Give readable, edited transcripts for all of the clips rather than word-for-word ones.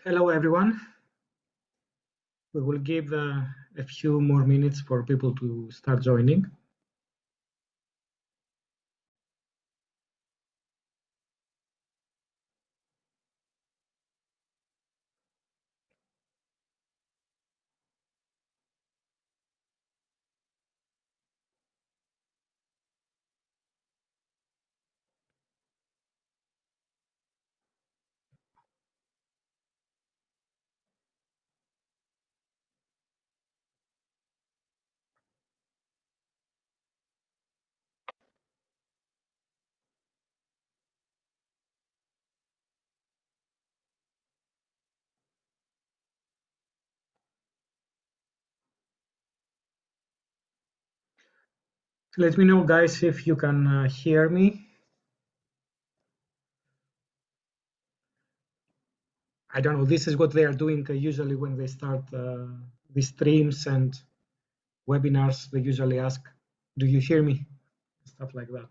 Hello, everyone. We will give a few more minutes for people to start joining. Let me know, guys, if you can hear me. I don't know. This is what they are doing usually when they start the streams and webinars. They usually ask, "Do you hear me?" Stuff like that.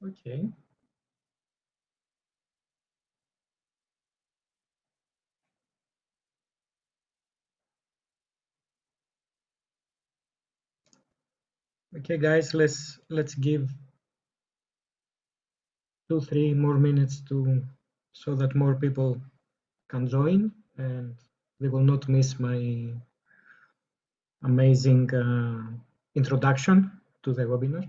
Okay. Okay, guys. Let's give 2-3 more minutes to so that more people can join and they will not miss my amazing introduction to the webinar.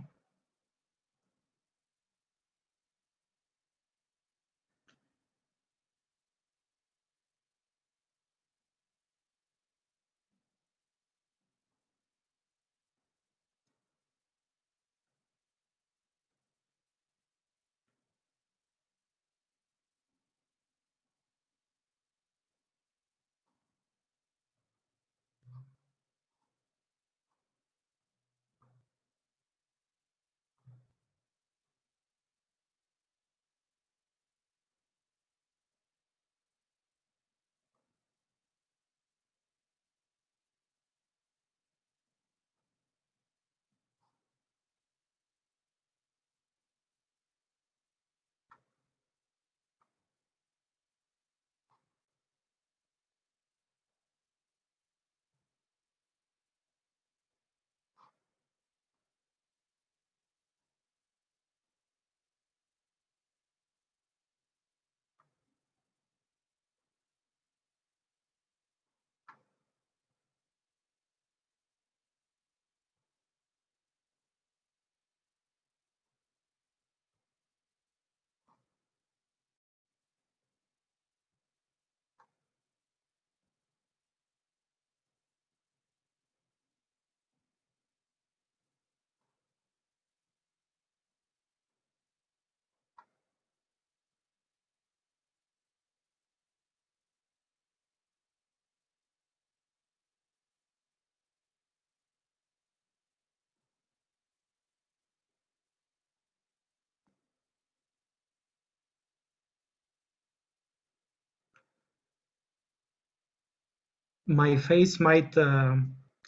My face might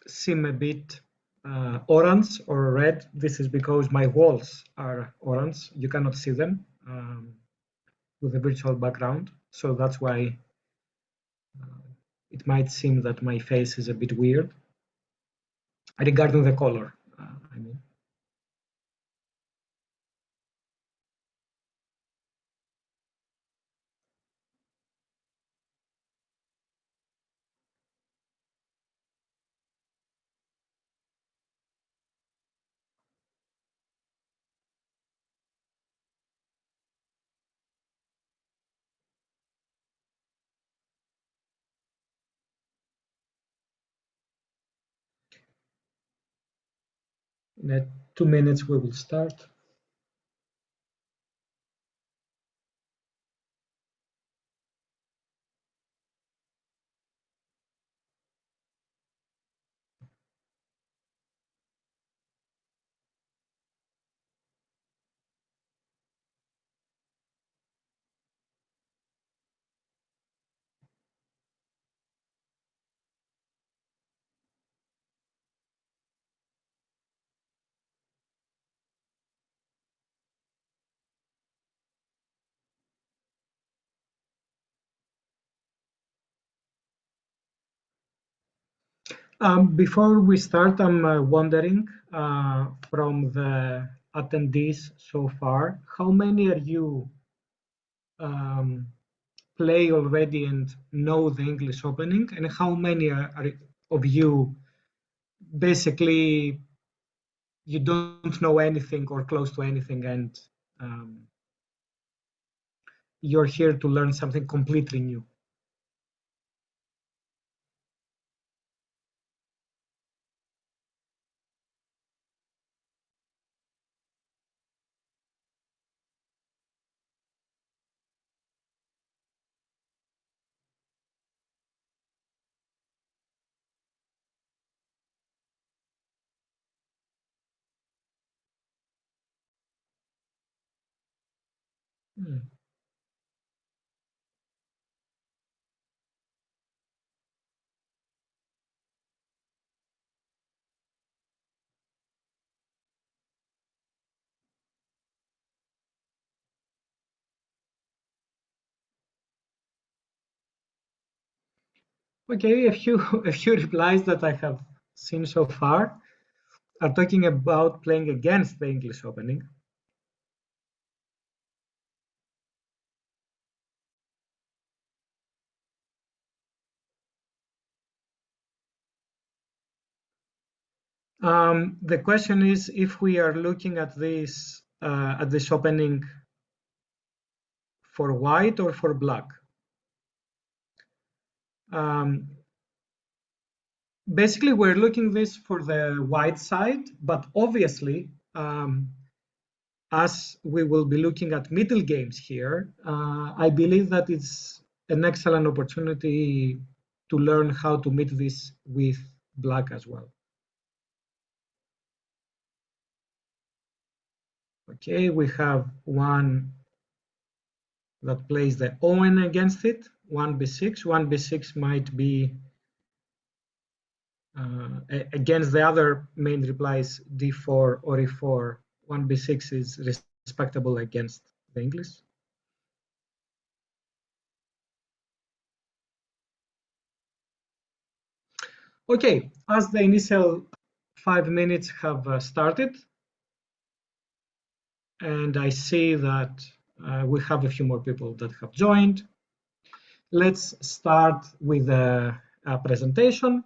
seem a bit orange or red. This is because my walls are orange. You cannot see them with a virtual background. So that's why it might seem that my face is a bit weird regarding the color. I mean. In 2 minutes, we will start. Before we start, I'm wondering from the attendees so far, how many are you um, play already and know the English opening, and how many of you basically you don't know anything or close to anything, and um, you're here to learn something completely new? Hmm. Okay, a few replies that I have seen so far are talking about playing against the English opening. The question is if we are looking at this opening for white or for black. Um, Basically, we're looking this for the white side, but obviously, as we will be looking at middle games here, I believe that it's an excellent opportunity to learn how to meet this with black as well. Okay, we have one that plays the Owen against it, 1b6. 1b6 might be against the other main replies, d4 or e4. 1b6 is respectable against the English. Okay, as the initial 5 minutes have started, and I see that we have a few more people that have joined. Let's start with a presentation.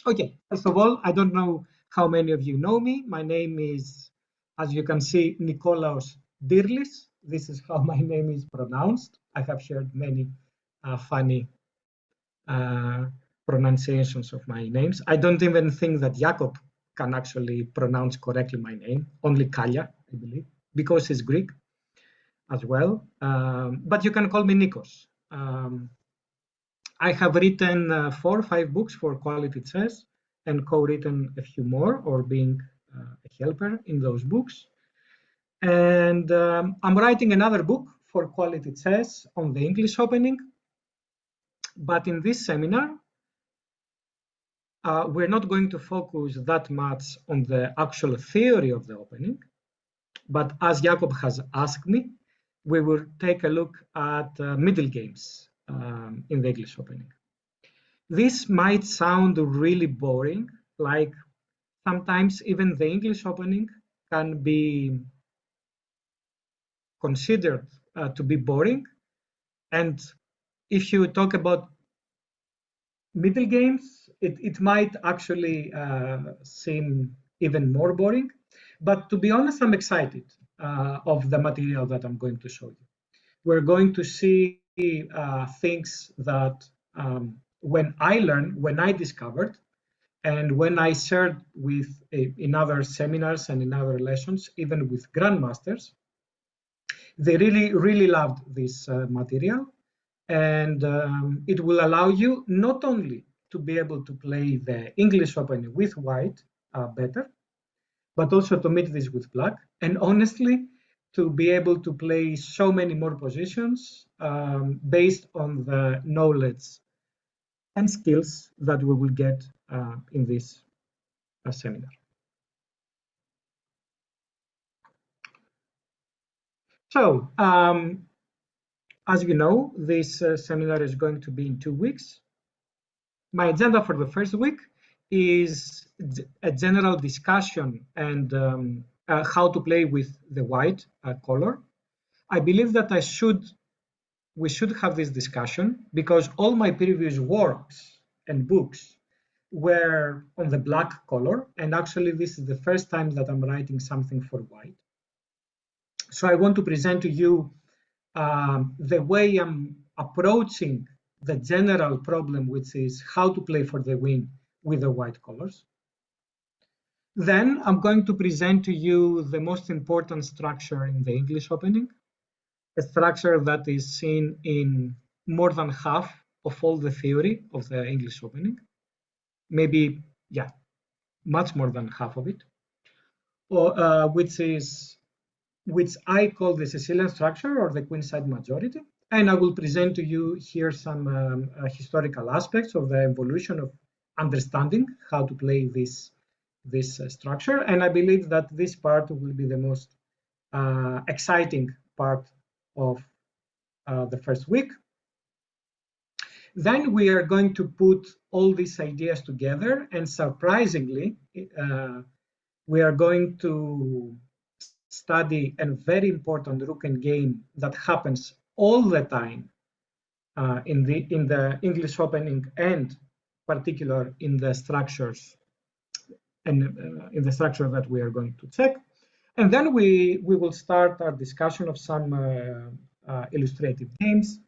Okay, first of all, I don't know how many of you know me. My name is, as you can see, Nikolaos Ntirlis. This is how my name is pronounced. I have shared many funny uh, pronunciations of my names. I don't even think that Jakob can actually pronounce correctly my name, only Kalya, I believe, because he's Greek as well. But you can call me Nikos. I have written 4 or 5 books for Quality Chess and co-written a few more, or being a helper in those books. And I'm writing another book for Quality Chess on the English opening. But in this seminar, we're not going to focus that much on the actual theory of the opening. But as Jakob has asked me, we will take a look at middle games in the English opening. This might sound really boring, like sometimes even the English opening can be considered to be boring. And if you talk about middle games, it might actually seem even more boring. But to be honest, I'm excited of the material that I'm going to show you. We're going to see things that when I discovered, and when I shared with in other seminars and in other lessons, even with grandmasters, they really loved this material, and it will allow you not only to be able to play the English Open with white better, but also to meet this with black, and honestly, to be able to play so many more positions based on the knowledge and skills that we will get in this seminar. So, as you know, this seminar is going to be in 2 weeks. My agenda for the first week is a general discussion and how to play with the white color. I believe that we should have this discussion because all my previous works and books were on the black color, and actually this is the first time that I'm writing something for white. So I want to present to you the way I'm approaching the general problem, which is how to play for the win with the white colors. Then I'm going to present to you the most important structure in the English opening, a structure that is seen in more than half of all the theory of the English opening, maybe, yeah, much more than half of it, which I call the Sicilian structure or the queenside majority. And I will present to you here some historical aspects of the evolution of understanding how to play this structure. And I believe that this part will be the most exciting part of the first week. Then we are going to put all these ideas together, and surprisingly, we are going to study a very important rook and game that happens all the time in the English opening, and particular in the structures and in the structure that we are going to check. And then we will start our discussion of some illustrative games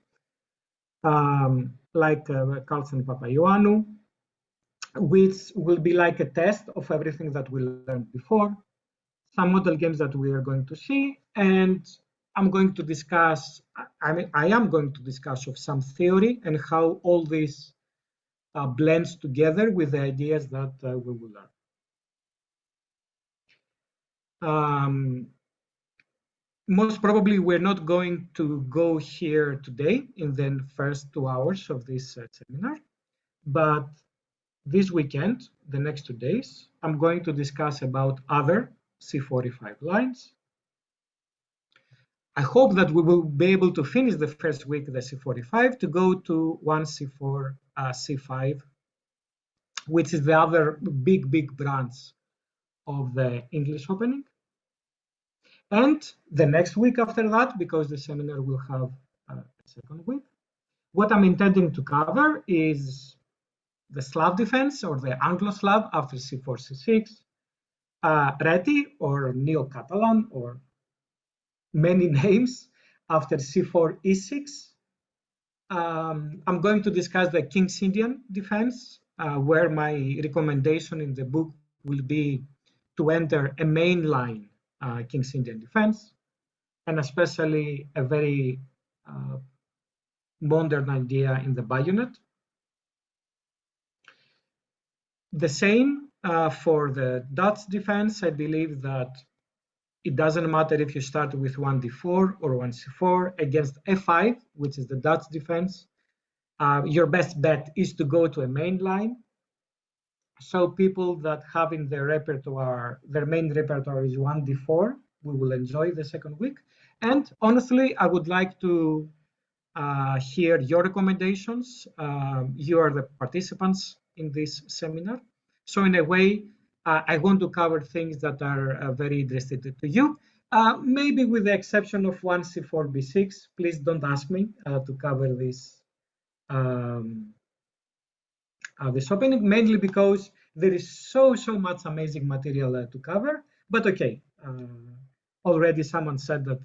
like Carlsen Papaioannou, which will be like a test of everything that we learned before, some model games that we are going to see, and I'm going to discuss, I am going to discuss of some theory and how all this blends together with the ideas that we will learn. Most probably we're not going to go here today in the first 2 hours of this seminar, but this weekend, the next 2 days, I'm going to discuss about other C45 lines. I hope that we will be able to finish the first week, the C45, to go to 1C4, C5, which is the other big branch of the English opening. And the next week after that, because the seminar will have a second week, what I'm intending to cover is the Slav defense or the Anglo-Slav after C4, C6, Reti or Neo-Catalan or many names after C4, E6. I'm going to discuss the King's Indian defense, where my recommendation in the book will be to enter a mainline King's Indian defense, and especially a very modern idea in the bayonet. The same for the Dutch defense. I believe that it doesn't matter if you start with 1d4 or 1c4 against f5, which is the Dutch defense. Your best bet is to go to a main line. So people that have in their repertoire, their main repertoire is 1d4, we will enjoy the second week. And honestly, I would like to hear your recommendations. You are the participants in this seminar. So in a way, I want to cover things that are very interested to you. Maybe with the exception of 1c4, b6, please don't ask me to cover this this opening, mainly because there is so much amazing material to cover. But okay, already someone said that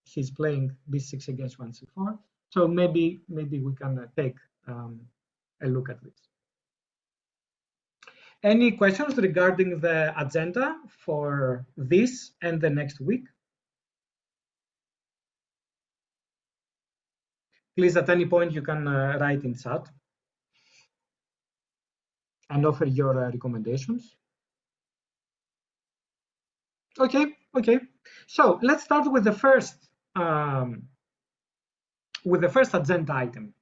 he's playing b6 against 1c4, so maybe we can take a look at this. Any questions regarding the agenda for this and the next week? Please, at any point, you can write in chat and offer your recommendations. Okay. So let's start with the first agenda item: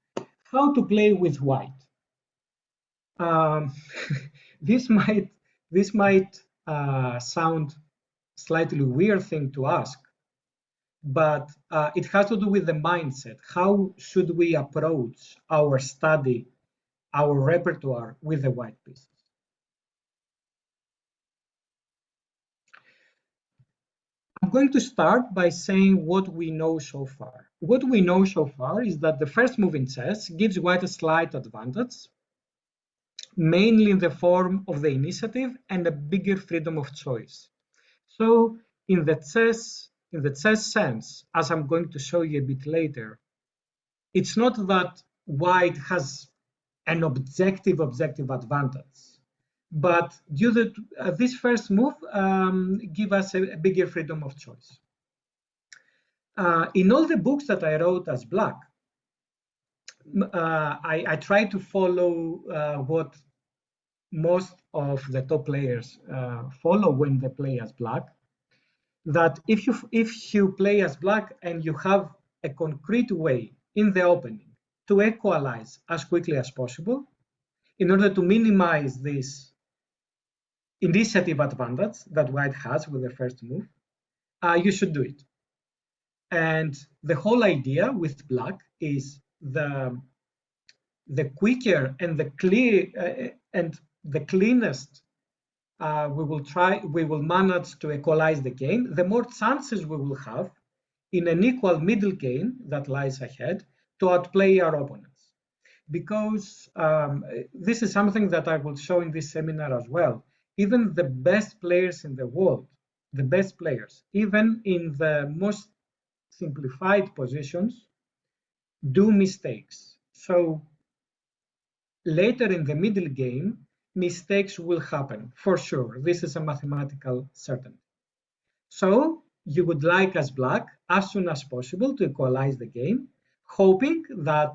how to play with white. This might sound slightly weird thing to ask, but it has to do with the mindset. How should we approach our study our repertoire with the white pieces. I'm going to start by saying what we know so far. What we know so far is that the first move in chess gives white a slight advantage, mainly in the form of the initiative and a bigger freedom of choice. So in the chess sense, as I'm going to show you a bit later, it's not that white has an objective advantage, but due to this first move give us a bigger freedom of choice. In all the books that I wrote as black, I try to follow what most of the top players follow when they play as black. That if you play as black and you have a concrete way in the opening to equalize as quickly as possible, in order to minimize this initiative advantage that white has with the first move, you should do it. And the whole idea with black is the quicker and the clear and the cleanest we will manage to equalize the game, the more chances we will have in an equal middle game that lies ahead to outplay our opponents. Because this is something that I will show in this seminar as well. Even the best players in the world, the best players, even in the most simplified positions, do mistakes. So later in the middle game, mistakes will happen for sure. This is a mathematical certainty. So you would like as black as soon as possible to equalize the game, hoping that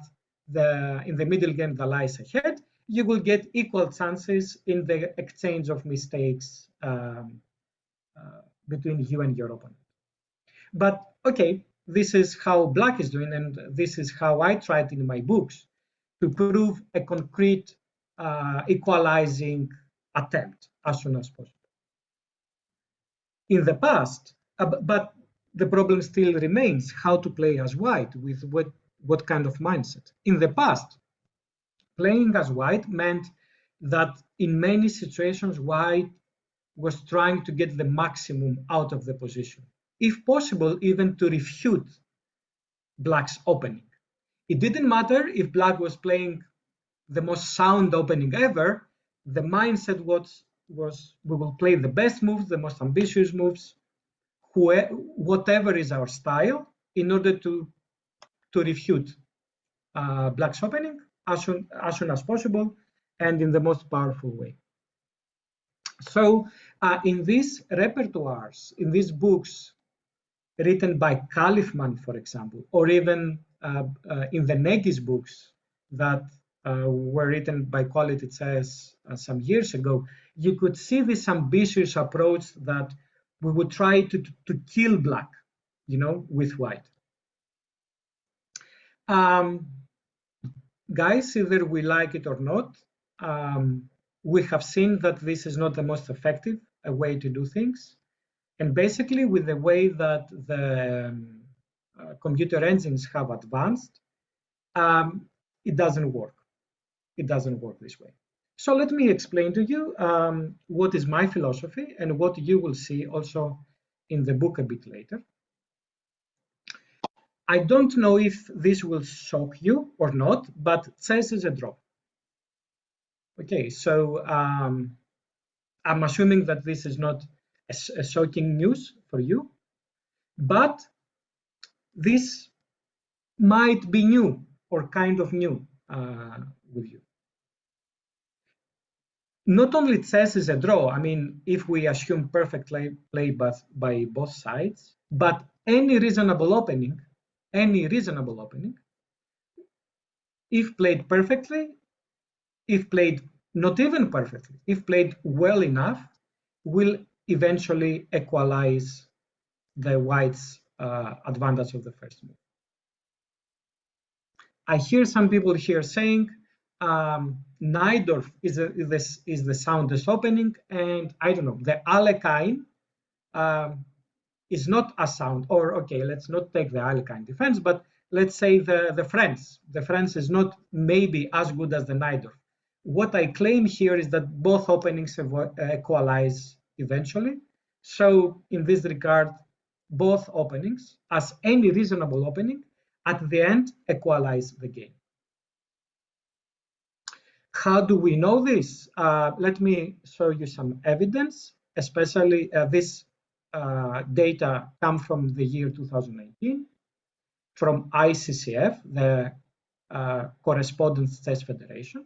in the middle game that lies ahead, you will get equal chances in the exchange of mistakes between you and your opponent. But okay, this is how black is doing, and this is how I tried in my books to prove a concrete equalizing attempt as soon as possible. In the past, but the problem still remains how to play as white with what kind of mindset. In the past, playing as white meant that in many situations, white was trying to get the maximum out of the position, if possible, even to refute black's opening. It didn't matter if black was playing the most sound opening ever. The mindset was we will play the best moves, the most ambitious moves, whatever is our style, in order to refute black's opening as soon as possible and in the most powerful way. So in these repertoires, in these books written by Califman, for example, or even in the Negis books that were written by Quality Chess some years ago, you could see this ambitious approach that we would try to kill black, with white. Guys, either we like it or not, we have seen that this is not the most effective way to do things. And basically, with the way that the computer engines have advanced, it doesn't work. It doesn't work this way. So let me explain to you what is my philosophy and what you will see also in the book a bit later. I don't know if this will shock you or not, but chess is a draw. Okay, so I'm assuming that this is not a shocking news for you, but this might be new or kind of new with you. Not only chess is a draw, I mean, if we assume perfect play by both sides, but any reasonable opening, if played perfectly, if played not even perfectly, if played well enough, will eventually equalize the white's advantage of the first move. I hear some people here saying Najdorf is the soundest opening, and I don't know, the Alekhine is not a sound, or okay, let's not take the Alekhine defense, but let's say the French is not maybe as good as the Najdorf. what I claim here is that both openings equalize eventually. So in this regard, both openings, as any reasonable opening, at the end equalize the game. How do we know this? Let me show you some evidence, especially this data come from the year 2019, from ICCF, the Correspondence Chess Federation.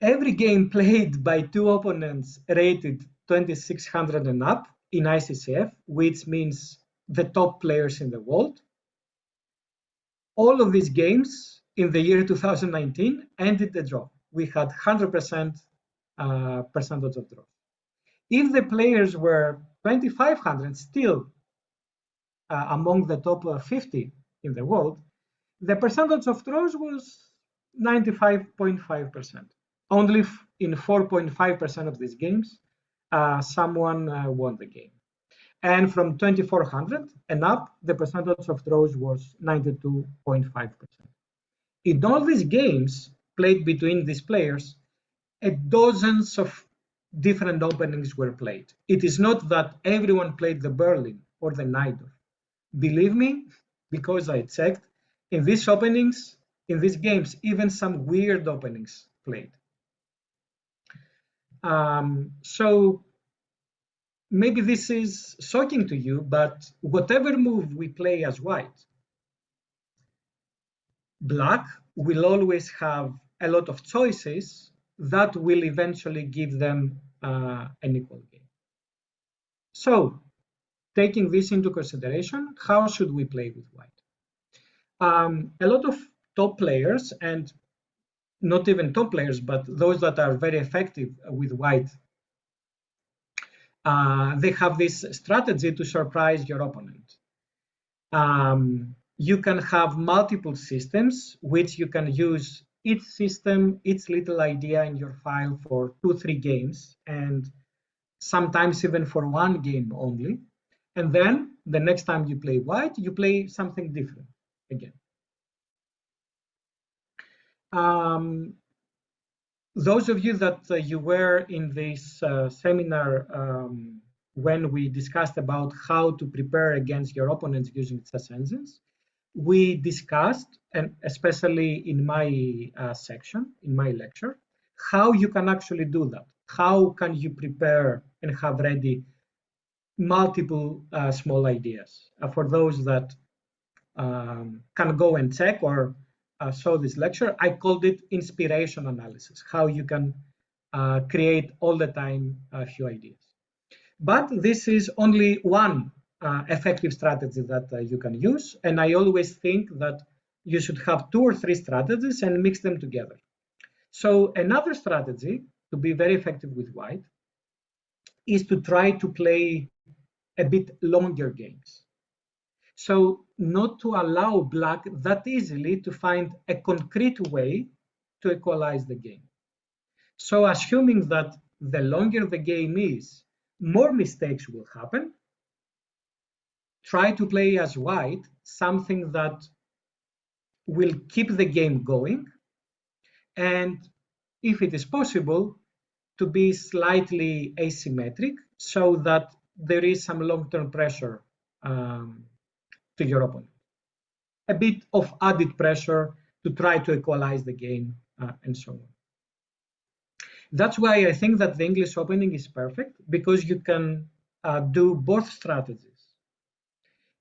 Every game played by two opponents rated 2600 and up in ICCF, which means the top players in the world. All of these games in the year 2019 ended a draw. We had 100% percentage of draw. If the players were 2500, still among the top 50 in the world, the percentage of draws was 95.5%. Only in 4.5% of these games, someone won the game. And from 2400 and up, the percentage of draws was 92.5%. In all these games played between these players, dozens of different openings were played. It is not that everyone played the Berlin or the Najdorf. Believe me, because I checked, in these openings, in these games, even some weird openings played. So maybe this is shocking to you, but whatever move we play as white, black will always have a lot of choices that will eventually give them an equal game. So taking this into consideration, how should we play with white? A lot of top players, and not even top players, but those that are very effective with white, they have this strategy to surprise your opponent. You can have multiple systems, which you can use each system, each little idea in your file for 2-3 games, and sometimes even for one game only. And then the next time you play white, you play something different again. Those of you that you were in this seminar when we discussed about how to prepare against your opponents using chess engines, we discussed, and especially in my section, in my lecture, how you can actually do that. How can you prepare and have ready multiple small ideas? For those that can go and check or saw this lecture, I called it inspiration analysis, how you can create all the time a few ideas. But this is only one effective strategy that you can use. And I always think that you should have 2 or 3 strategies and mix them together. So another strategy to be very effective with white is to try to play a bit longer games. So not to allow black that easily to find a concrete way to equalize the game. So assuming that the longer the game is, more mistakes will happen, try to play as white something that will keep the game going, and if it is possible, to be slightly asymmetric so that there is some long-term pressure to your opponent. A bit of added pressure to try to equalize the game and so on. That's why I think that the English opening is perfect, because you can do both strategies.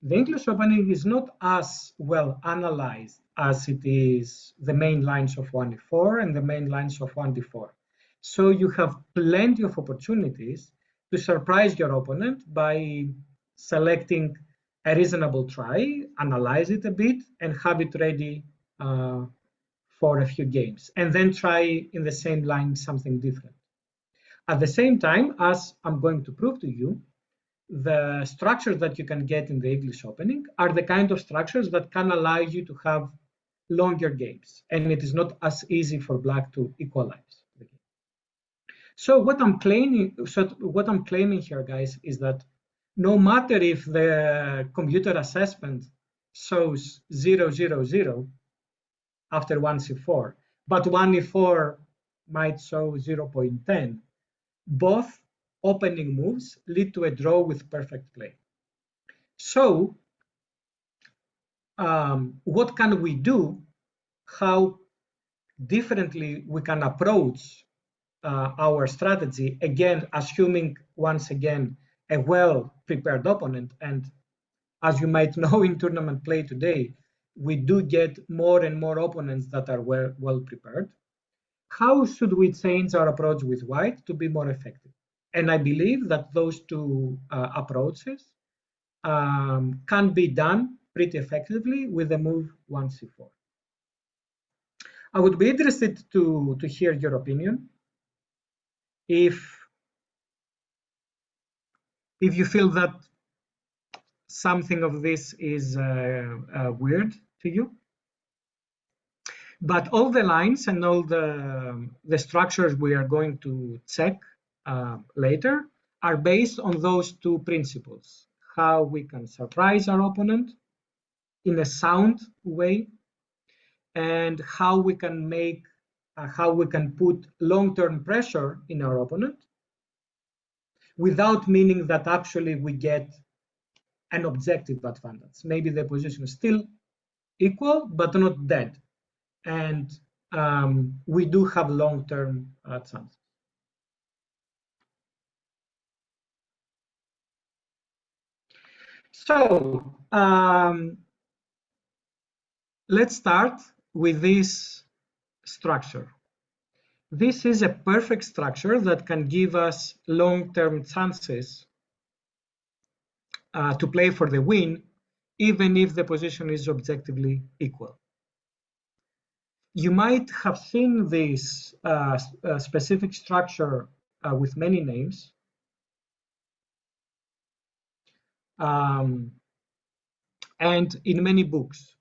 The English opening is not as well analyzed as it is the main lines of 1e4 and the main lines of 1d4. So you have plenty of opportunities to surprise your opponent by selecting a reasonable try, analyze it a bit, and have it ready for a few games, and then try in the same line something different. At the same time, as I'm going to prove to you, the structures that you can get in the English opening are the kind of structures that can allow you to have longer games, and it is not as easy for black to equalize the game. So what I'm claiming here, guys, is that no matter if the computer assessment shows 0, 0, 0 after 1c4, but 1e4 might show 0.10. Both opening moves lead to a draw with perfect play. So what can we do? How differently we can approach our strategy, again, assuming once again a well-prepared opponent. And as you might know in tournament play today, we do get more and more opponents that are well prepared. How should we change our approach with white to be more effective? And I believe that those two approaches can be done pretty effectively with the move 1c4. I would be interested to hear your opinion. If you feel that something of this is weird to you. But all the lines and all the structures we are going to check later are based on those two principles: how we can surprise our opponent in a sound way, and how we can put long-term pressure in our opponent without meaning that actually we get an objective advantage. Maybe the position is still equal, but not dead. And we do have long-term chances. So let's start with this structure. This is a perfect structure that can give us long-term chances to play for the win, even if the position is objectively equal. You might have seen this specific structure with many names. And in many books.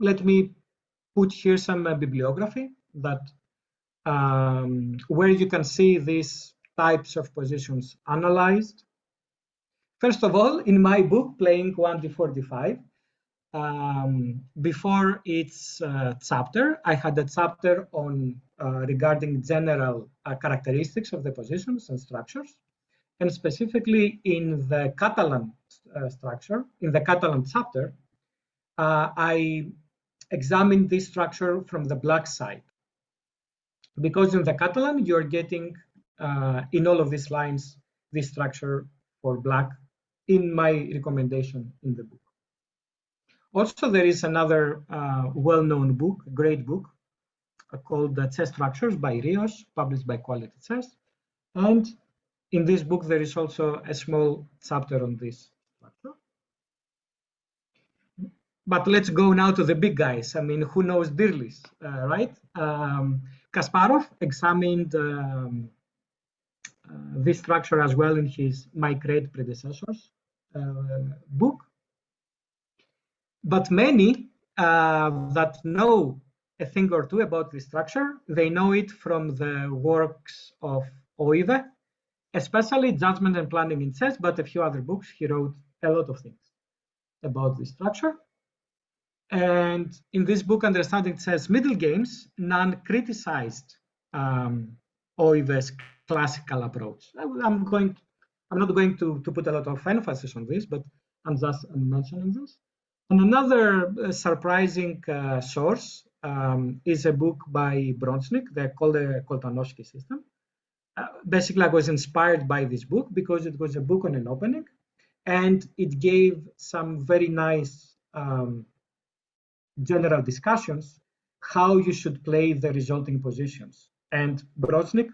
Let me put here some bibliography that where you can see these types of positions analyzed. First of all, in my book, Playing 1d4d5, before its chapter, I had a chapter on regarding general characteristics of the positions and structures. And specifically in the Catalan structure, in the Catalan chapter, I examined this structure from the black side. Because in the Catalan, you're getting, in all of these lines, this structure for black in my recommendation in the book. Also, there is another well-known book, great book, called Chess Structures by Rios, published by Quality Chess. And in this book, there is also a small chapter on this structure. But let's go now to the big guys. I mean, who knows Ntirlis, right? Kasparov examined this structure as well in his My Great Predecessors book. But many that know a thing or two about this structure, they know it from the works of Oive, especially Judgment and Planning in Chess, but a few other books. He wrote a lot of things about this structure. And in this book, Understanding Chess Middlegames, none criticized Oive's classical approach. I'm not going to put a lot of emphasis on this, but I'm just mentioning this. And another surprising source is a book by Bronsnik, called the Koltanovsky system. Basically, I was inspired by this book because it was a book on an opening, and it gave some very nice general discussions how you should play the resulting positions. And Bronsnik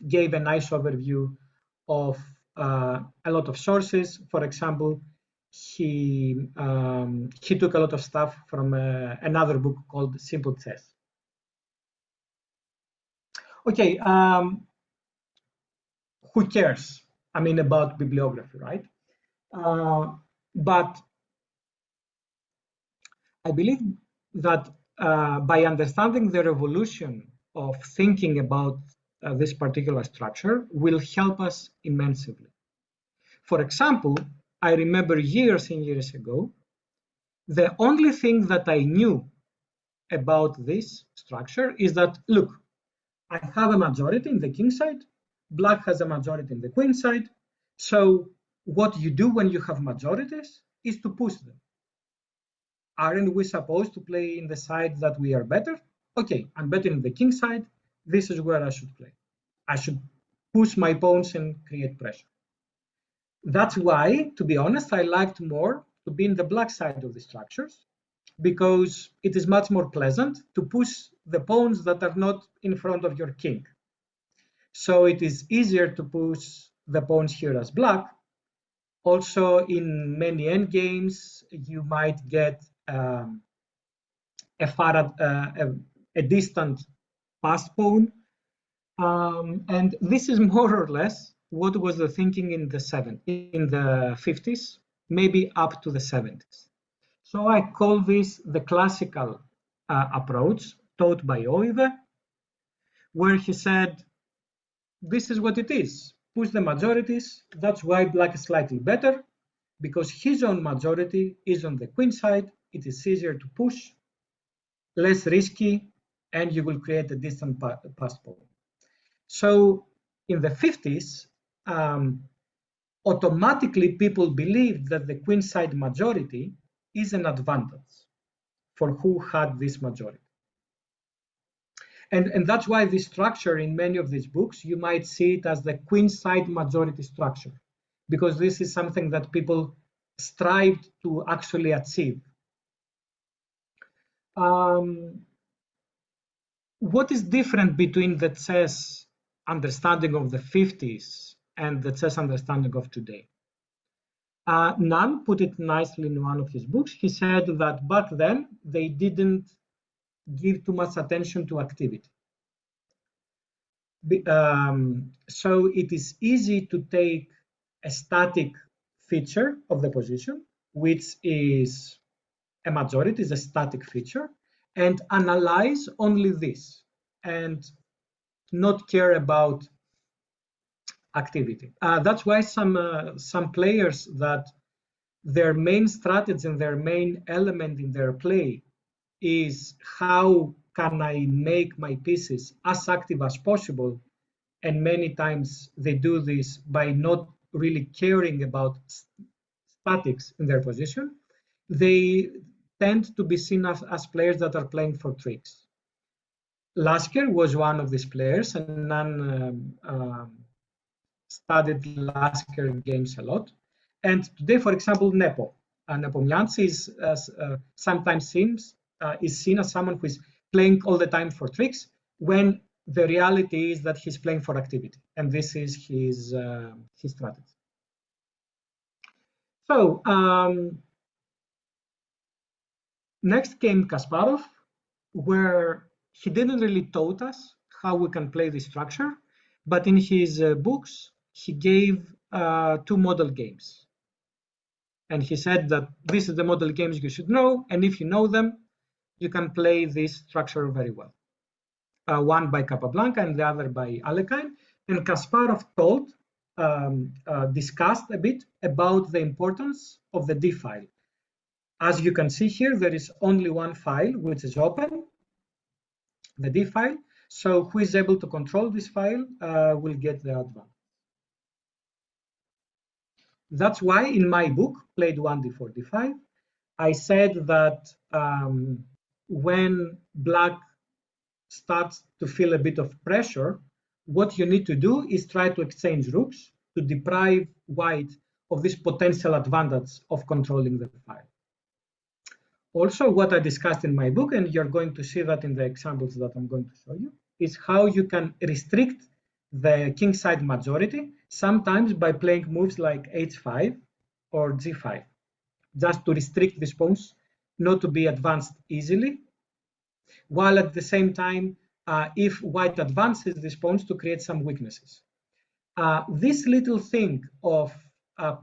gave a nice overview of a lot of sources. For example, he took a lot of stuff from another book called Simple Chess. Okay, who cares? I mean, about bibliography, right? But I believe that by understanding the revolution of thinking about this particular structure will help us immensely. For example, I remember years and years ago, the only thing that I knew about this structure is that, look, I have a majority in the king side, black has a majority in the queen side. So what you do when you have majorities is to push them. Aren't we supposed to play in the side that we are better? Okay, I'm better in the king side. This is where I should play. I should push my pawns and create pressure. That's why, to be honest, I liked more to be in the black side of the structures, because it is much more pleasant to push the pawns that are not in front of your king. So it is easier to push the pawns here as black. Also, in many endgames, you might get a distant passed pawn. And this is more or less what was the thinking in the 50s, maybe up to the 70s. So I call this the classical approach taught by Oive, where he said, this is what it is. Push the majorities. That's why black is slightly better, because his own majority is on the queen side. It is easier to push, less risky, and you will create a distant passed pawn. So in the 50s, automatically people believed that the queen side majority is an advantage for who had this majority. And that's why this structure in many of these books, you might see it as the queen side majority structure, because this is something that people strived to actually achieve. What is different between the chess understanding of the 50s and the chess understanding of today? Nan put it nicely in one of his books. He said that back then they didn't give too much attention to activity. So it is easy to take a static feature of the position, which is a majority, is a static feature, and analyze only this and not care about activity. That's why some players that their main strategy and their main element in their play is how can I make my pieces as active as possible, and many times they do this by not really caring about statics in their position. They tend to be seen as players that are playing for tricks. Lasker was one of these players, and Nan studied Lasker games a lot. And today, for example, Nepomniachtchi is sometimes is seen as someone who is playing all the time for tricks, when the reality is that he's playing for activity, and this is his strategy. So next came Kasparov, where he didn't really taught us how we can play this structure, but in his books, he gave 2 model games. And he said that this is the model games you should know, and if you know them, you can play this structure very well. One by Capablanca and the other by Alekhine. And Kasparov discussed a bit about the importance of the D file. As you can see here, there is only one file which is open, the D file. So who is able to control this file will get the advantage. That's why in my book, Played 1D4 D5, I said that when black starts to feel a bit of pressure, what you need to do is try to exchange rooks to deprive white of this potential advantage of controlling the file. Also, what I discussed in my book, and you're going to see that in the examples that I'm going to show you, is how you can restrict the king side majority, sometimes by playing moves like h5 or g5, just to restrict these pawns not to be advanced easily, while at the same time, if white advances these pawns, to create some weaknesses. This little thing of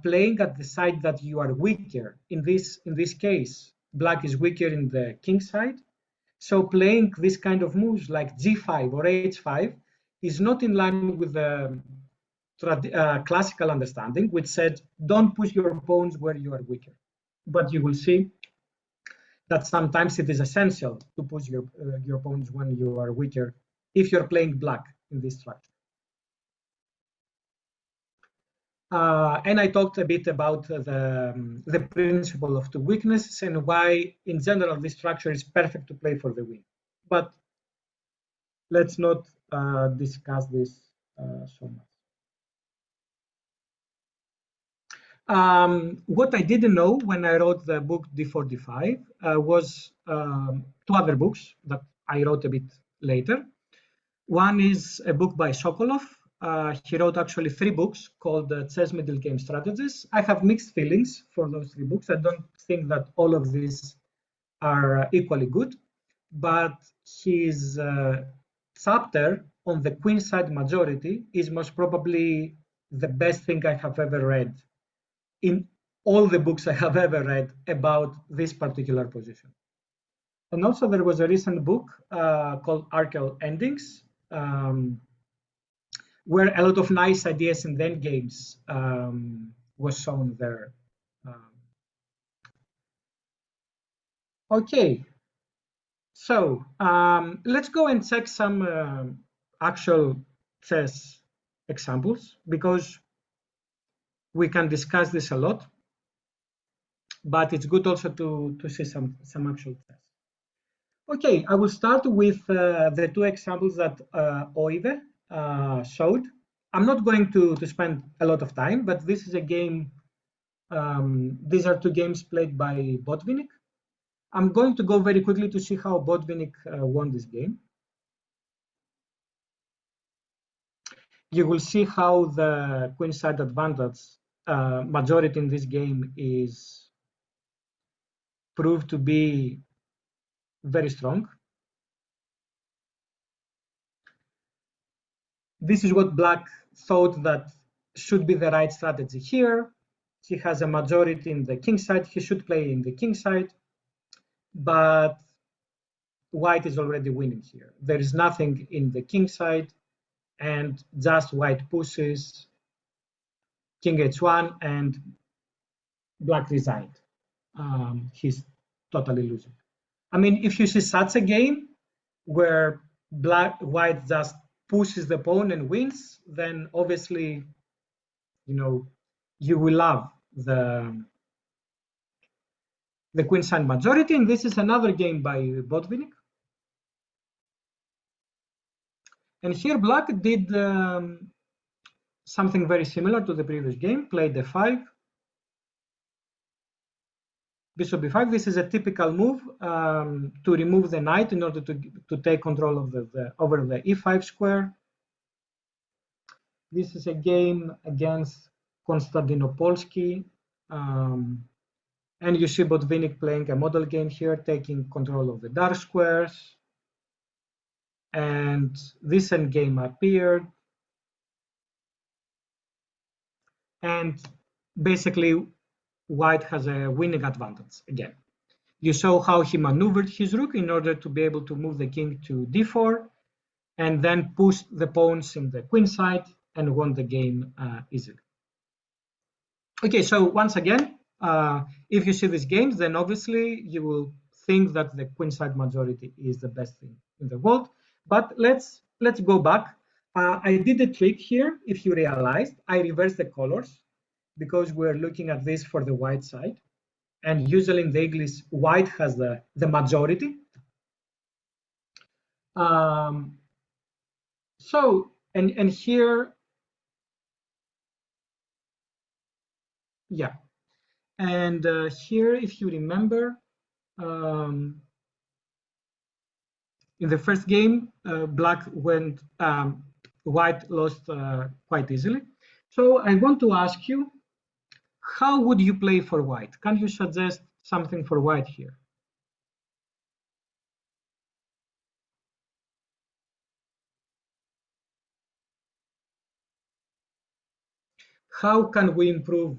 playing at the side that you are weaker, in this case, black is weaker in the king side, so playing this kind of moves like g5 or h5 is not in line with the classical understanding, which said don't push your pawns where you are weaker. But you will see that sometimes it is essential to push your opponents when you are weaker if you're playing black in this structure. And I talked a bit about the principle of two weaknesses and why, in general, this structure is perfect to play for the win. But let's not discuss this so much. What I didn't know when I wrote the book D45 was two other books that I wrote a bit later. One is a book by Sokolov. He wrote actually 3 books called Chess Middle Game Strategies. I have mixed feelings for those 3 books. I don't think that all of these are equally good, but his chapter on the queenside majority is most probably the best thing I have ever read in all the books I have ever read about this particular position. And also there was a recent book called Archel Endings, where a lot of nice ideas in the end games was shown there. Okay, so let's go and check some actual chess examples, because we can discuss this a lot, but it's good also to see some actual chess. Okay, I will start with the 2 examples that Oive showed. I'm not going to spend a lot of time, but this is a game. These are 2 games played by Botvinnik. I'm going to go very quickly to see how Botvinnik won this game. You will see how the queenside advantage majority in this game is proved to be very strong. This is what Black thought that should be the right strategy here. He has a majority in the king side. He should play in the king side, but White is already winning here. There is nothing in the king side, and just White pushes King H1, and Black resigned. He's totally losing. I mean, if you see such a game where White just pushes the pawn and wins, then obviously, you will love the queenside majority. And this is another game by Botvinnik. And here Black did something very similar to the previous game, played d5, bishop b5. This is a typical move to remove the knight in order to take control of over the e5 square. This is a game against Konstantinopolsky. And you see Botvinnik playing a model game here, taking control of the dark squares. And this endgame appeared. And basically, White has a winning advantage again. You saw how he maneuvered his rook in order to be able to move the king to d4, and then push the pawns in the queen side and won the game easily. Okay, so once again, if you see these games, then obviously you will think that the queenside majority is the best thing in the world. But let's go back. I did a trick here. If you realized, I reversed the colors because we're looking at this for the white side. And usually in the English, White has the majority. So, and here, yeah. And here, if you remember, in the first game, Black went, White lost quite easily. So I want to ask you, how would you play for White? Can you suggest something for White here? How can we improve?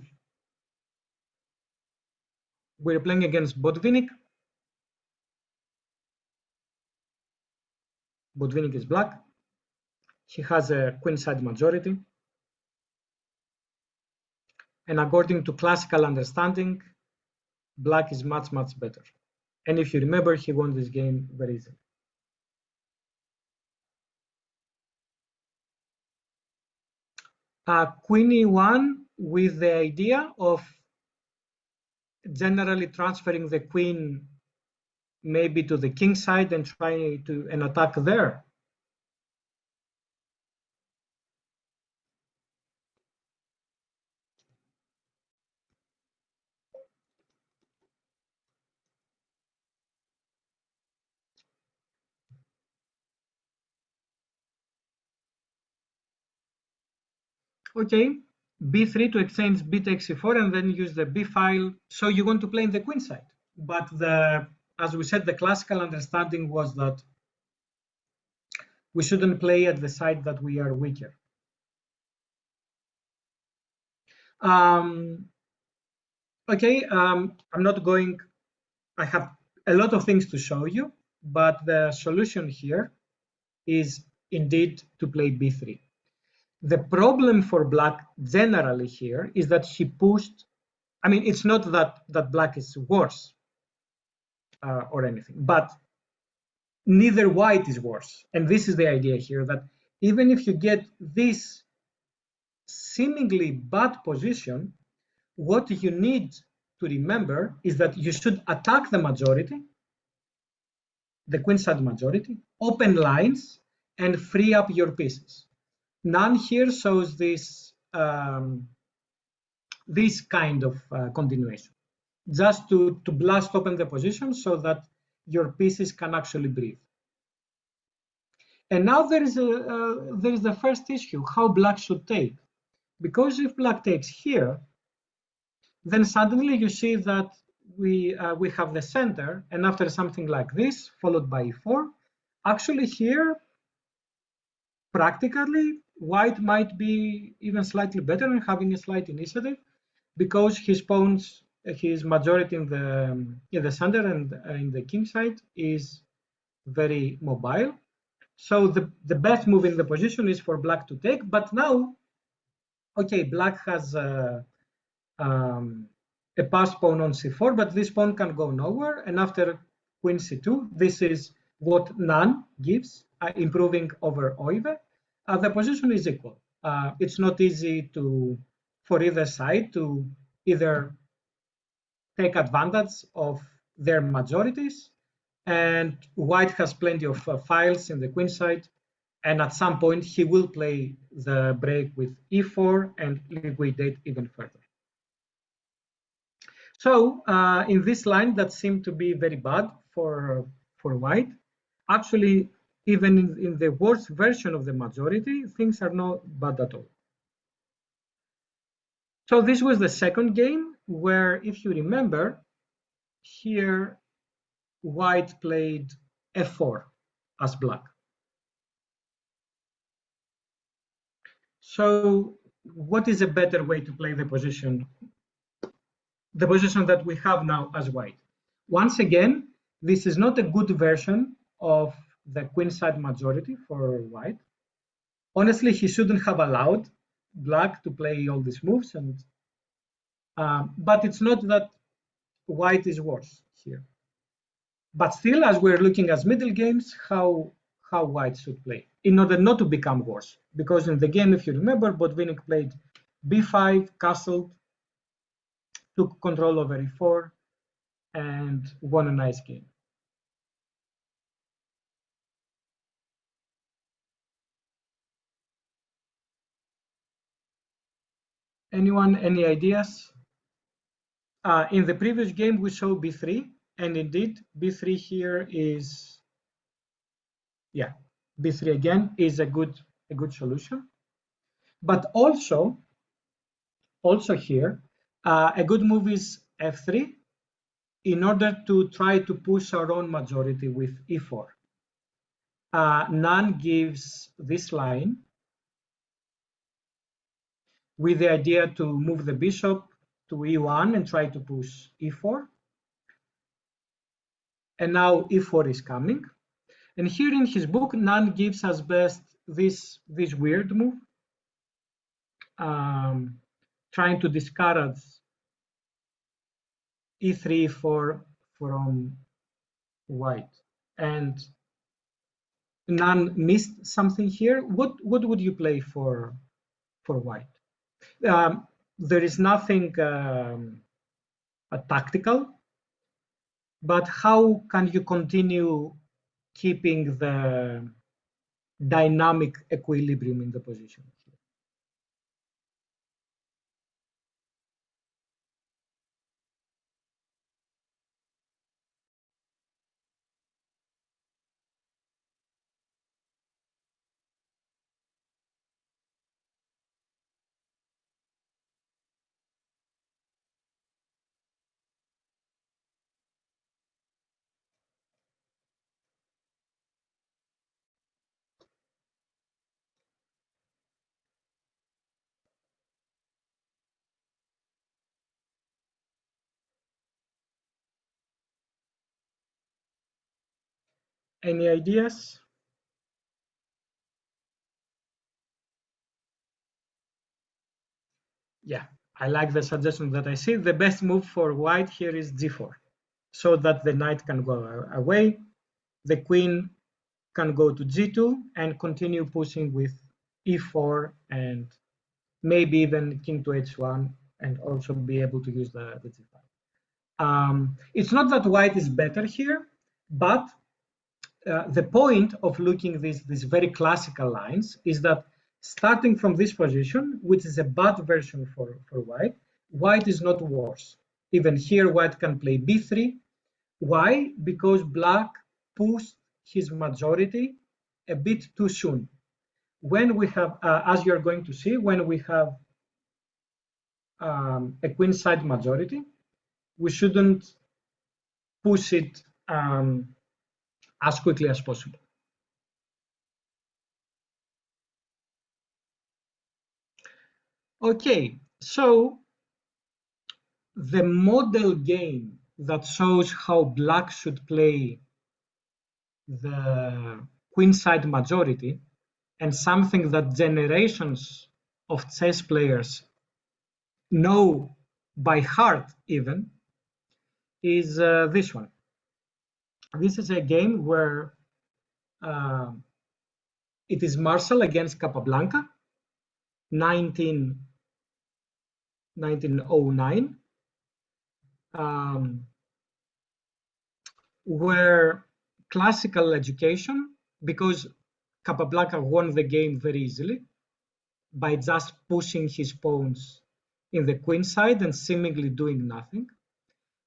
We're playing against Botvinnik. Botvinnik is black. He has a queenside majority. And according to classical understanding, Black is much, much better. And if you remember, he won this game very easily. Queen e1 with the idea of generally transferring the queen maybe to the king side and try to an attack there. Okay, b3 to exchange b takes c4 and then use the b file. So you want to play in the queen side. But as we said, the classical understanding was that we shouldn't play at the side that we are weaker. Okay, I'm not going, I have a lot of things to show you, but the solution here is indeed to play b3. The problem for black generally here is that he pushed, I mean, it's not that black is worse or anything, but neither white is worse. And this is the idea here, that even if you get this seemingly bad position, what you need to remember is that you should attack the majority, the queen side majority, open lines, and free up your pieces. None here shows this this kind of continuation, just to blast open the position so that your pieces can actually breathe. And now there is the first issue, how black should take. Because if black takes here, then suddenly you see that we have the center, and after something like this, followed by e4, actually here, practically, white might be even slightly better in having a slight initiative, because his pawns, his majority in the center and in the king side is very mobile. So the best move in the position is for black to take. But now, okay, black has a passed pawn on c4, but this pawn can go nowhere. And after queen c2, this is what none gives, improving over oive. The position is equal. It's not easy for either side to either take advantage of their majorities, and white has plenty of files in the queen side, and at some point he will play the break with e4 and liquidate even further. So in this line that seemed to be very bad for white, actually even in the worst version of the majority, things are not bad at all. So this was the second game where, if you remember, here white played f4 as black. So what is a better way to play the position that we have now as white? Once again, this is not a good version of the queenside majority for white. Honestly, he shouldn't have allowed black to play all these moves, and but it's not that white is worse here. But still, as we're looking at middle games, how white should play in order not to become worse. Because in the game, if you remember, Botvinnik played b5, castled, took control over e4, and won a nice game. Anyone, any ideas? In the previous game, we saw b3, and indeed, b3 here is, yeah, b3 again is a good solution. But also here, a good move is f3 in order to try to push our own majority with e4. None gives this line with the idea to move the bishop to e1 and try to push e4. And now e4 is coming. And here in his book, None gives us best this weird move, trying to discourage e3 from white, and none missed something here. What would you play for white? There is nothing tactical, but how can you continue keeping the dynamic equilibrium in the position? Any ideas? Yeah, I like the suggestion that I see. The best move for white here is g4, so that the knight can go away. The queen can go to g2 and continue pushing with e4 and maybe even king to h1 and also be able to use the g5. It's not that white is better here, but the point of looking these very classical lines is that starting from this position, which is a bad version for white, white is not worse. Even here, white can play b3. Why? Because black pushed his majority a bit too soon. When we have, as you're going to see, when we have a queenside majority, we shouldn't push it as quickly as possible. Okay, so the model game that shows how black should play the queenside majority and something that generations of chess players know by heart even is this one. This is a game where uh, it is Marshall against Capablanca, 1909, where classical education, because Capablanca won the game very easily by just pushing his pawns in the queen side and seemingly doing nothing.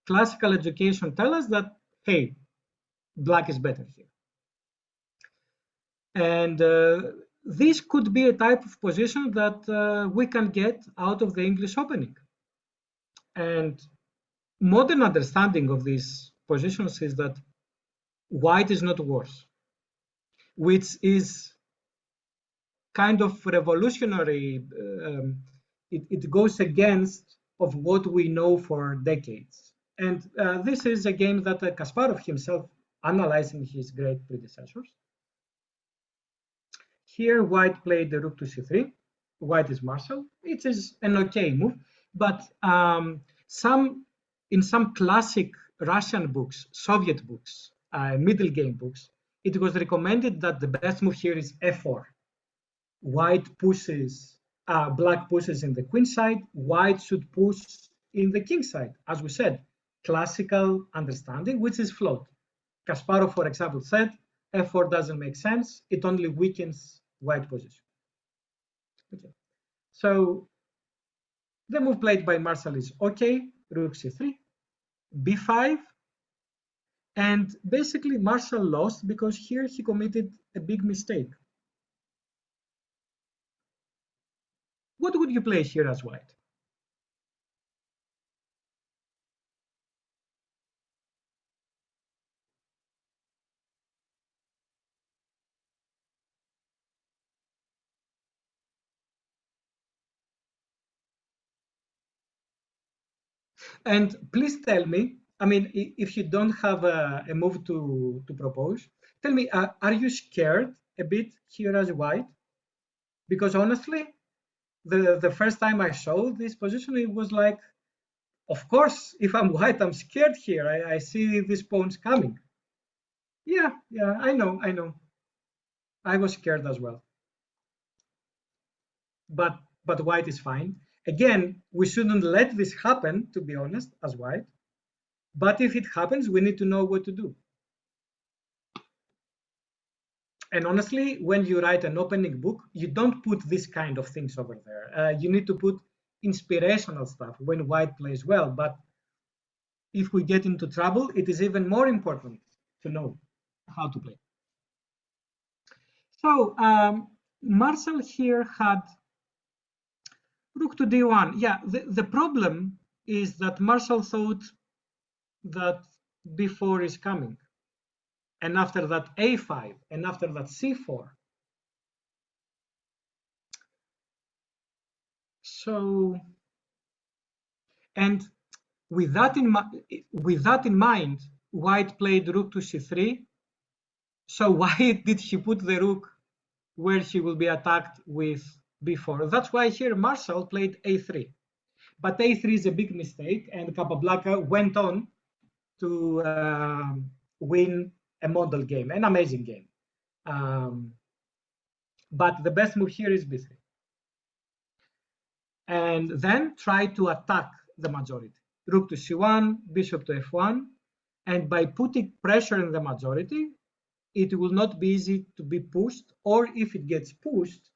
Classical education tells us that, hey, black is better here. And this could be a type of position that we can get out of the English opening. And modern understanding of these positions is that white is not worse, which is kind of revolutionary. It goes against of what we know for decades. And this is a game that Kasparov himself analyzed in his great predecessors. Here, white played the rook to c3. White is Marshall. It is an okay move, but in some classic Russian books, Soviet books, Middlegame books, it was recommended that the best move here is f4. White pushes, black pushes in the queen side. White should push in the king side, as we said. Classical understanding, which is flawed. Kasparov, for example, said f4 doesn't make sense. It only weakens white position. Okay. So the move played by Marshall is okay, rook c3, b5, and basically Marshall lost because here he committed a big mistake. What would you play here as white? And please tell me, I mean, if you don't have a move to propose, tell me, are you scared a bit here as white? Because honestly, the first time I saw this position, it was like, of course, if I'm white, I'm scared here. I see these pawns coming. Yeah, I know. I was scared as well. But white is fine. Again, we shouldn't let this happen, to be honest, as white. But if it happens, we need to know what to do. And honestly, when you write an opening book, you don't put this kind of things over there. You need to put inspirational stuff when white plays well. But if we get into trouble, it is even more important to know how to play. So Marshall here had rook to d1. Yeah, the problem is that Marshall thought that b4 is coming. And after that, a5, and after that, c4. So, and with that in mind, white played rook to c3. So why did he put the rook where he will be attacked with b4? That's why here Marshall played a3. But a3 is a big mistake, and Capablanca went on to win a model game, an amazing game. But the best move here is b3. And then try to attack the majority. Rook to c1, bishop to f1, and by putting pressure in the majority, it will not be easy to be pushed, or if it gets pushed,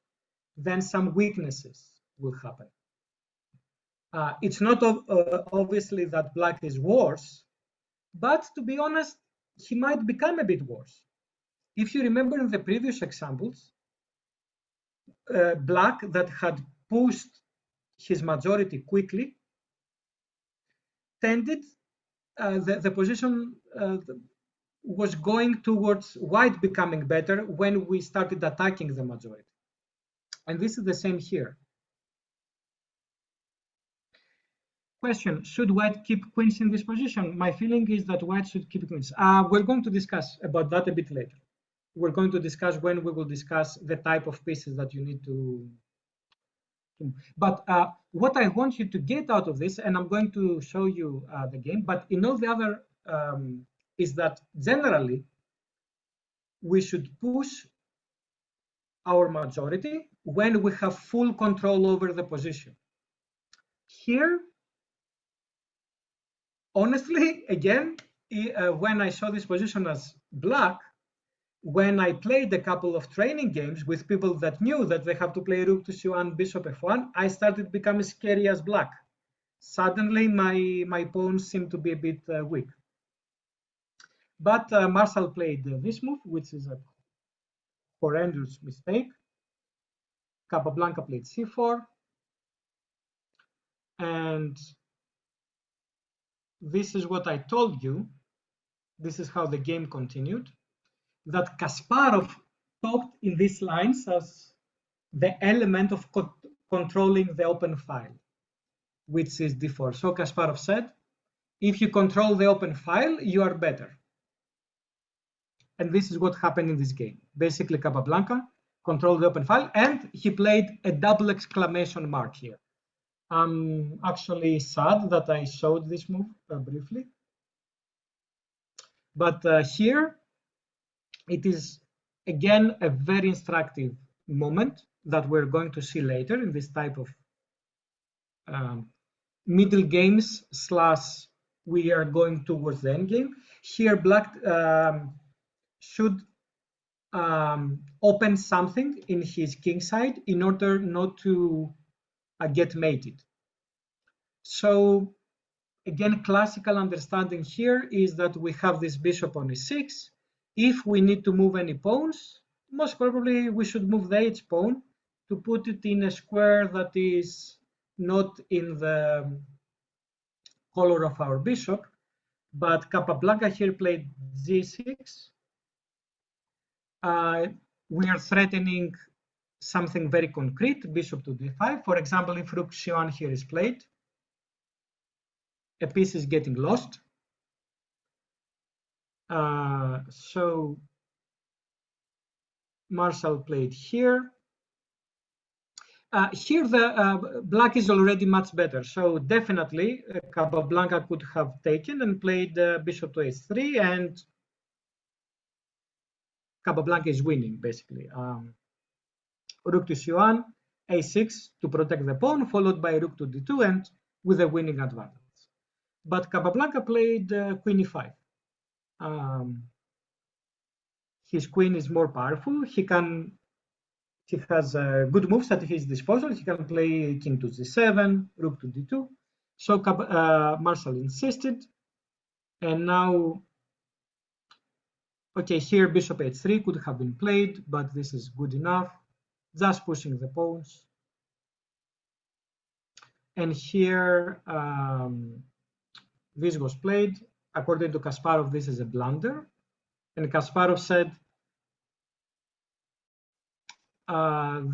then some weaknesses will happen. It's not obviously that black is worse, but to be honest, he might become a bit worse. If you remember in the previous examples, black that had pushed his majority quickly tended, the position was going towards white becoming better when we started attacking the majority. And this is the same here. Question, should white keep queens in this position? My feeling is that white should keep queens. We're going to discuss about that a bit later. We're going to discuss when we will discuss the type of pieces that you need to. But what I want you to get out of this, and I'm going to show you the game, but in all the other, is that generally we should push our majority when we have full control over the position. Here, honestly, again, when I saw this position as black, when I played a couple of training games with people that knew that they have to play rook to c1, bishop f1, I started becoming scary as black. Suddenly, my pawns seemed to be a bit weak. But Marshall played this move, which is a horrendous mistake. Capablanca played c4. And this is what I told you. This is how the game continued. That Kasparov talked in these lines as the element of controlling the open file, which is d4. So Kasparov said, if you control the open file, you are better. And this is what happened in this game. Basically, Capablanca controlled the open file, and he played a double exclamation mark here. I'm actually sad that I showed this move briefly. But here, it is, again, a very instructive moment that we're going to see later in this type of middle games / we are going towards the end game. Here, black should open something in his king side in order not to get mated. So again, classical understanding here is that we have this bishop on e6. If we need to move any pawns, most probably we should move the h pawn to put it in a square that is not in the color of our bishop. But Capablanca here played g6. We are threatening something very concrete, bishop to d5. For example, if rook c1 here is played, a piece is getting lost. So Marshall played here. Here the black is already much better. So definitely Capablanca could have taken and played bishop to h3, and Capablanca is winning, basically. Rook to c1, a6 to protect the pawn, followed by rook to d2, and with a winning advantage. But Capablanca played queen e5. His queen is more powerful. He has good moves at his disposal. He can play king to g7, rook to d2. So Marshall insisted, and now, okay, here bishop h3 could have been played, but this is good enough. Just pushing the pawns. And here, this was played. According to Kasparov, this is a blunder. And Kasparov said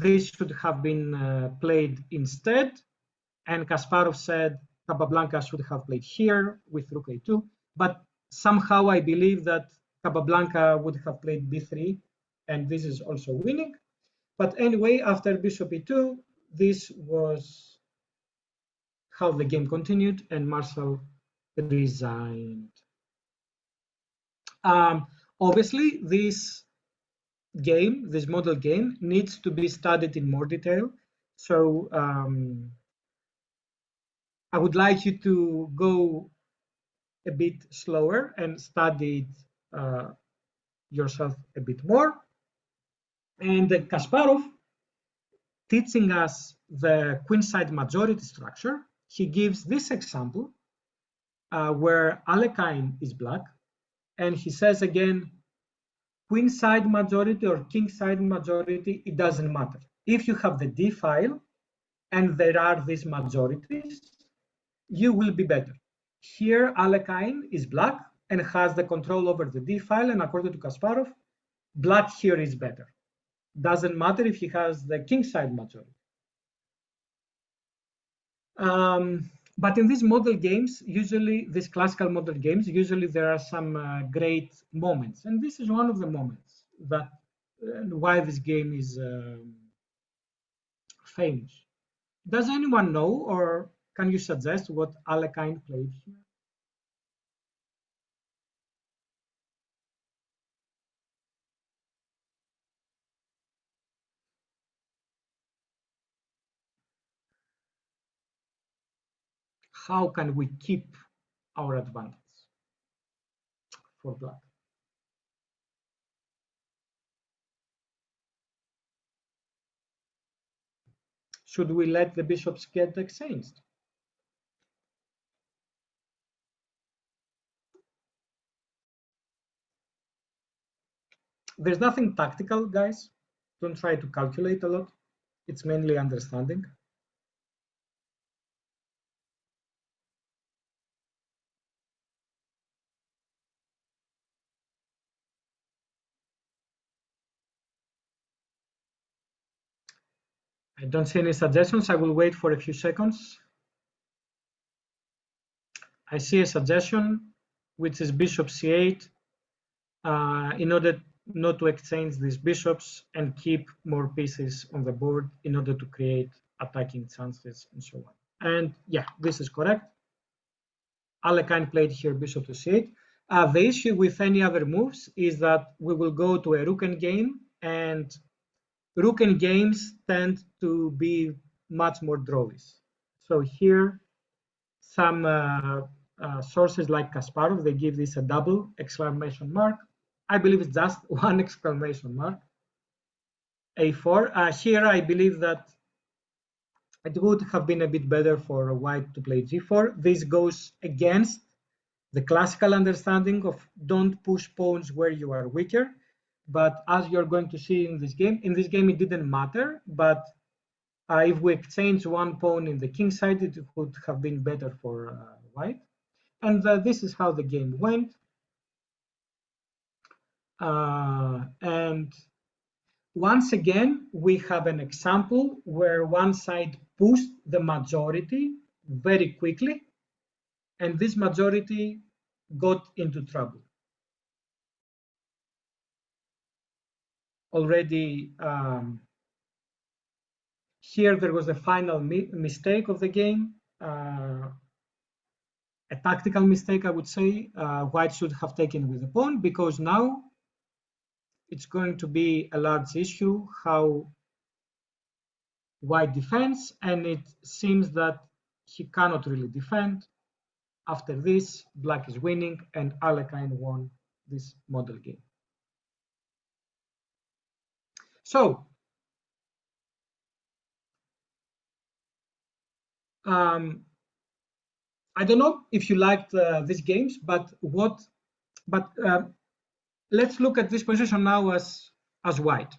this should have been played instead. And Kasparov said Capablanca should have played here with rook a2. But somehow I believe that Capablanca would have played b3, and this is also winning. But anyway, after bishop e2, this was how the game continued, and Marshall resigned. Obviously, this game, this model game, needs to be studied in more detail. So I would like you to go a bit slower and study it yourself a bit more. And Kasparov, teaching us the queenside majority structure, he gives this example where Alekhine is black, and he says again, queenside majority or kingside majority, it doesn't matter. If you have the D file and there are these majorities, you will be better. Here, Alekhine is black and has the control over the D file, and according to Kasparov, black here is better. Doesn't matter if he has the kingside majority. But in these model games, usually these classical model games, usually there are some great moments, and this is one of the moments that why this game is famous. Does anyone know, or can you suggest what Alekhine played here? How can we keep our advantage for black? Should we let the bishops get exchanged? There's nothing tactical, guys. Don't try to calculate a lot. It's mainly understanding. I don't see any suggestions. I will wait for a few seconds. I see a suggestion, which is bishop c8, in order not to exchange these bishops and keep more pieces on the board in order to create attacking chances and so on. And yeah, this is correct. Alekhine played here bishop to c8. The issue with any other moves is that we will go to a rook endgame, and rook endgames tend to be much more drawish. So here, some sources like Kasparov, they give this a double exclamation mark. I believe it's just one exclamation mark. A4. Here, I believe that it would have been a bit better for white to play g4. This goes against the classical understanding of don't push pawns where you are weaker. But as you're going to see in this game it didn't matter. But if we exchange one pawn in the king side, it would have been better for white. And this is how the game went. And once again, we have an example where one side pushed the majority very quickly, and this majority got into trouble. Already here there was a final mistake of the game, a tactical mistake, I would say. White should have taken with the pawn, because now it's going to be a large issue how white defends, and it seems that he cannot really defend. After this, black is winning, and Alekhine won this model game. So, I don't know if you liked these games, but let's look at this position now as white.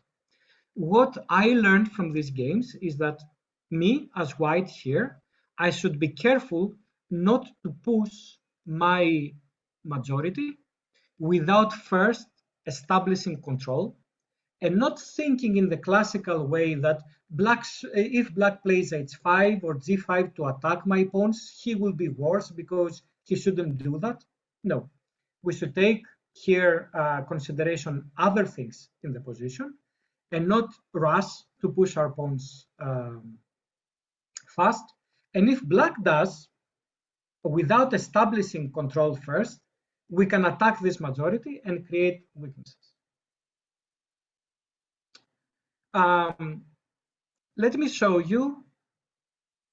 What I learned from these games is that me as white here, I should be careful not to push my majority without first establishing control, and not thinking in the classical way that if black plays h5 or g5 to attack my pawns, he will be worse because he shouldn't do that. No, we should take here consideration other things in the position and not rush to push our pawns fast. And if black does, without establishing control first, we can attack this majority and create weaknesses. Let me show you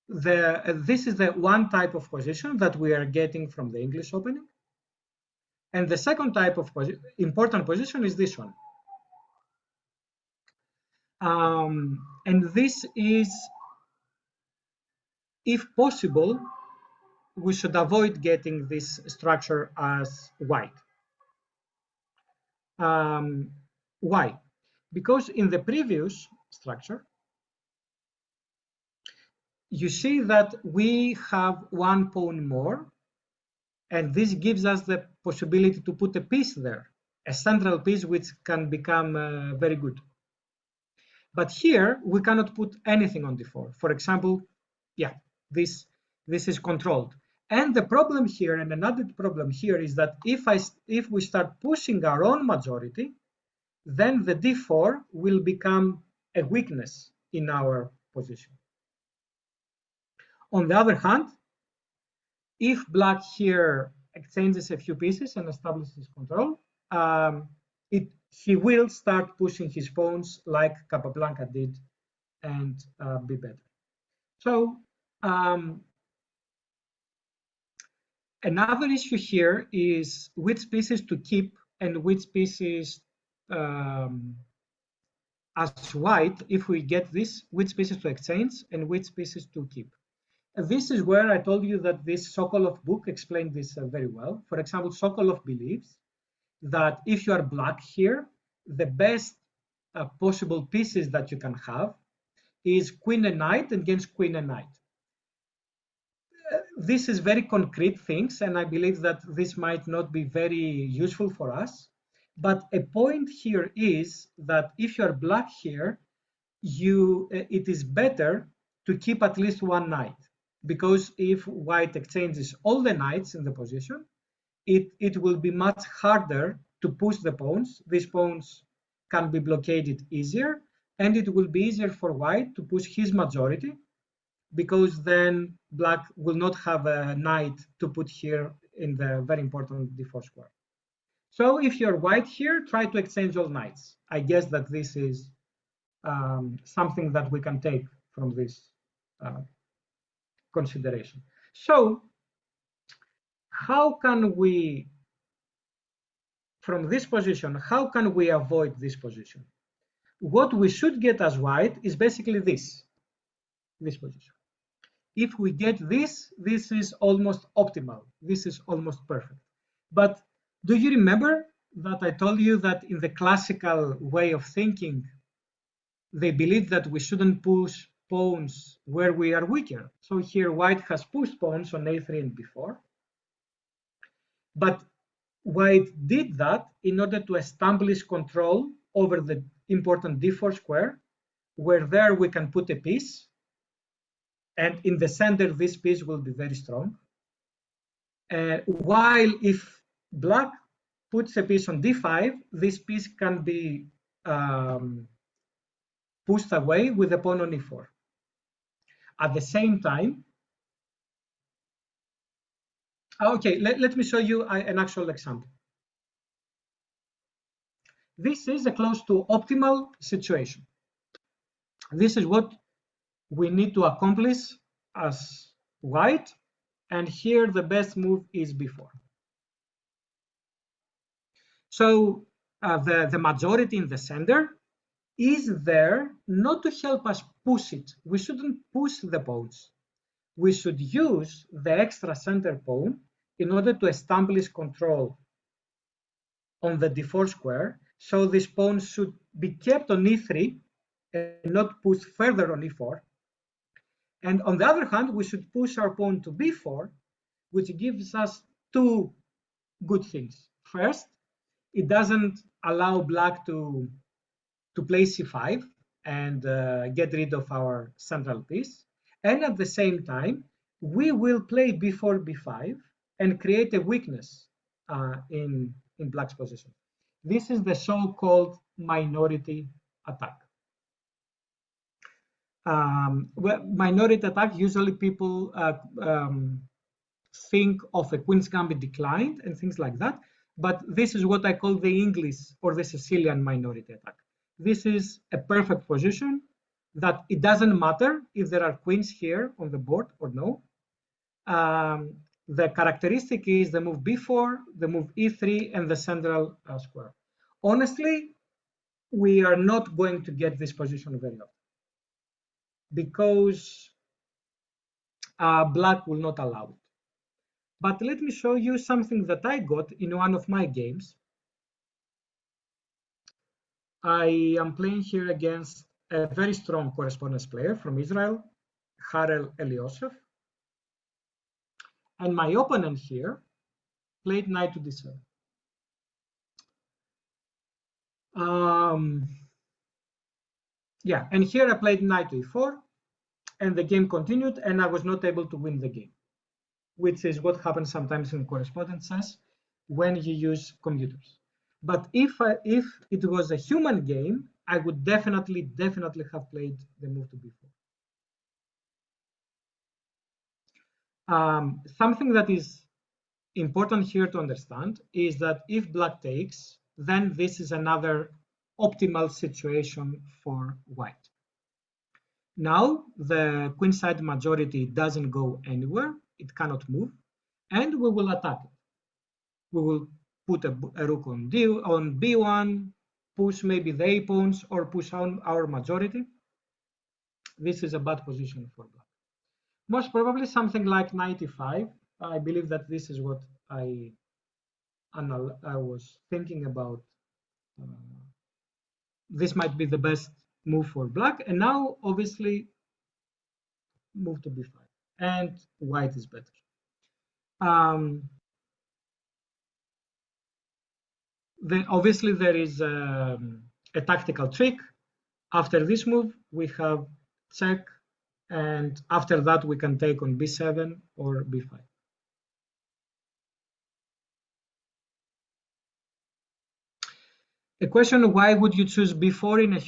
this is the one type of position that we are getting from the English opening. And the second type of important position is this one. And this is, if possible, we should avoid getting this structure as white. Why? Because in the previous structure, you see that we have one pawn more, and this gives us the possibility to put a piece there, a central piece which can become very good. But here we cannot put anything on d4. For example, yeah, this is controlled. And the problem here, and another problem here, is that if we start pushing our own majority, then the d4 will become a weakness in our position. On the other hand, if black here exchanges a few pieces and establishes control, he will start pushing his pawns like Capablanca did and be better. So another issue here is which pieces to keep and which pieces as white, if we get this, which pieces to exchange and which pieces to keep. This is where I told you that this Sokolov book explained this very well. For example, Sokolov believes that if you are black here, the best possible pieces that you can have is queen and knight against queen and knight. This is very concrete things, and I believe that this might not be very useful for us. But a point here is that if you are black here, it is better to keep at least one knight, because if white exchanges all the knights in the position, it will be much harder to push the pawns. These pawns can be blockaded easier, and it will be easier for white to push his majority, because then black will not have a knight to put here in the very important d4 square. So if you're white here, try to exchange all knights. I guess that this is something that we can take from this consideration. So how can we, from this position, how can we avoid this position? What we should get as white is basically this position. If we get this is almost optimal. This is almost perfect. But do you remember that I told you that in the classical way of thinking, they believe that we shouldn't push pawns where we are weaker? So here white has pushed pawns on a3 and b4. But white did that in order to establish control over the important d4 square, where there we can put a piece, and in the center this piece will be very strong. While if black puts a piece on d5, this piece can be pushed away with a pawn on e4. At the same time, okay, let me show you an actual example. This is a close to optimal situation. This is what we need to accomplish as white, and here the best move is b4. So the majority in the center is there not to help us push it. We shouldn't push the pawns. We should use the extra center pawn in order to establish control on the d4 square. So this pawn should be kept on e3 and not pushed further on e4. And on the other hand, we should push our pawn to b4, which gives us two good things. First, it doesn't allow black to play c5 and get rid of our central piece. And at the same time, we will play b4, b5 and create a weakness in black's position. This is the so-called minority attack. Well, minority attack, usually people think of a Queen's Gambit declined and things like that, but this is what I call the English or the Sicilian minority attack. This is a perfect position that it doesn't matter if there are queens here on the board or no. The characteristic is the move b4, the move e3, and the central square. Honestly, we are not going to get this position very often because black will not allow it. But let me show you something that I got in one of my games. I am playing here against a very strong correspondence player from Israel, Harel Eliosef. And my opponent here played knight to d7. Yeah, and here I played knight to e4, and the game continued, and I was not able to win the game, which is what happens sometimes in correspondences when you use computers. But if it was a human game, I would definitely have played the move to b4. Something that is important here to understand is that if black takes, then this is another optimal situation for white. Now the queenside majority doesn't go anywhere, it cannot move, and we will attack it. We will put a rook on b1, push maybe the a pawns, or push on our majority. This is a bad position for black. Most probably something like 95. I believe that this is what I was thinking about. This might be the best move for black, and now obviously move to b5, and white is better. Then obviously there is a tactical trick. After this move, we have check, and after that we can take on b7 or b5. A question: why would you choose b4 in a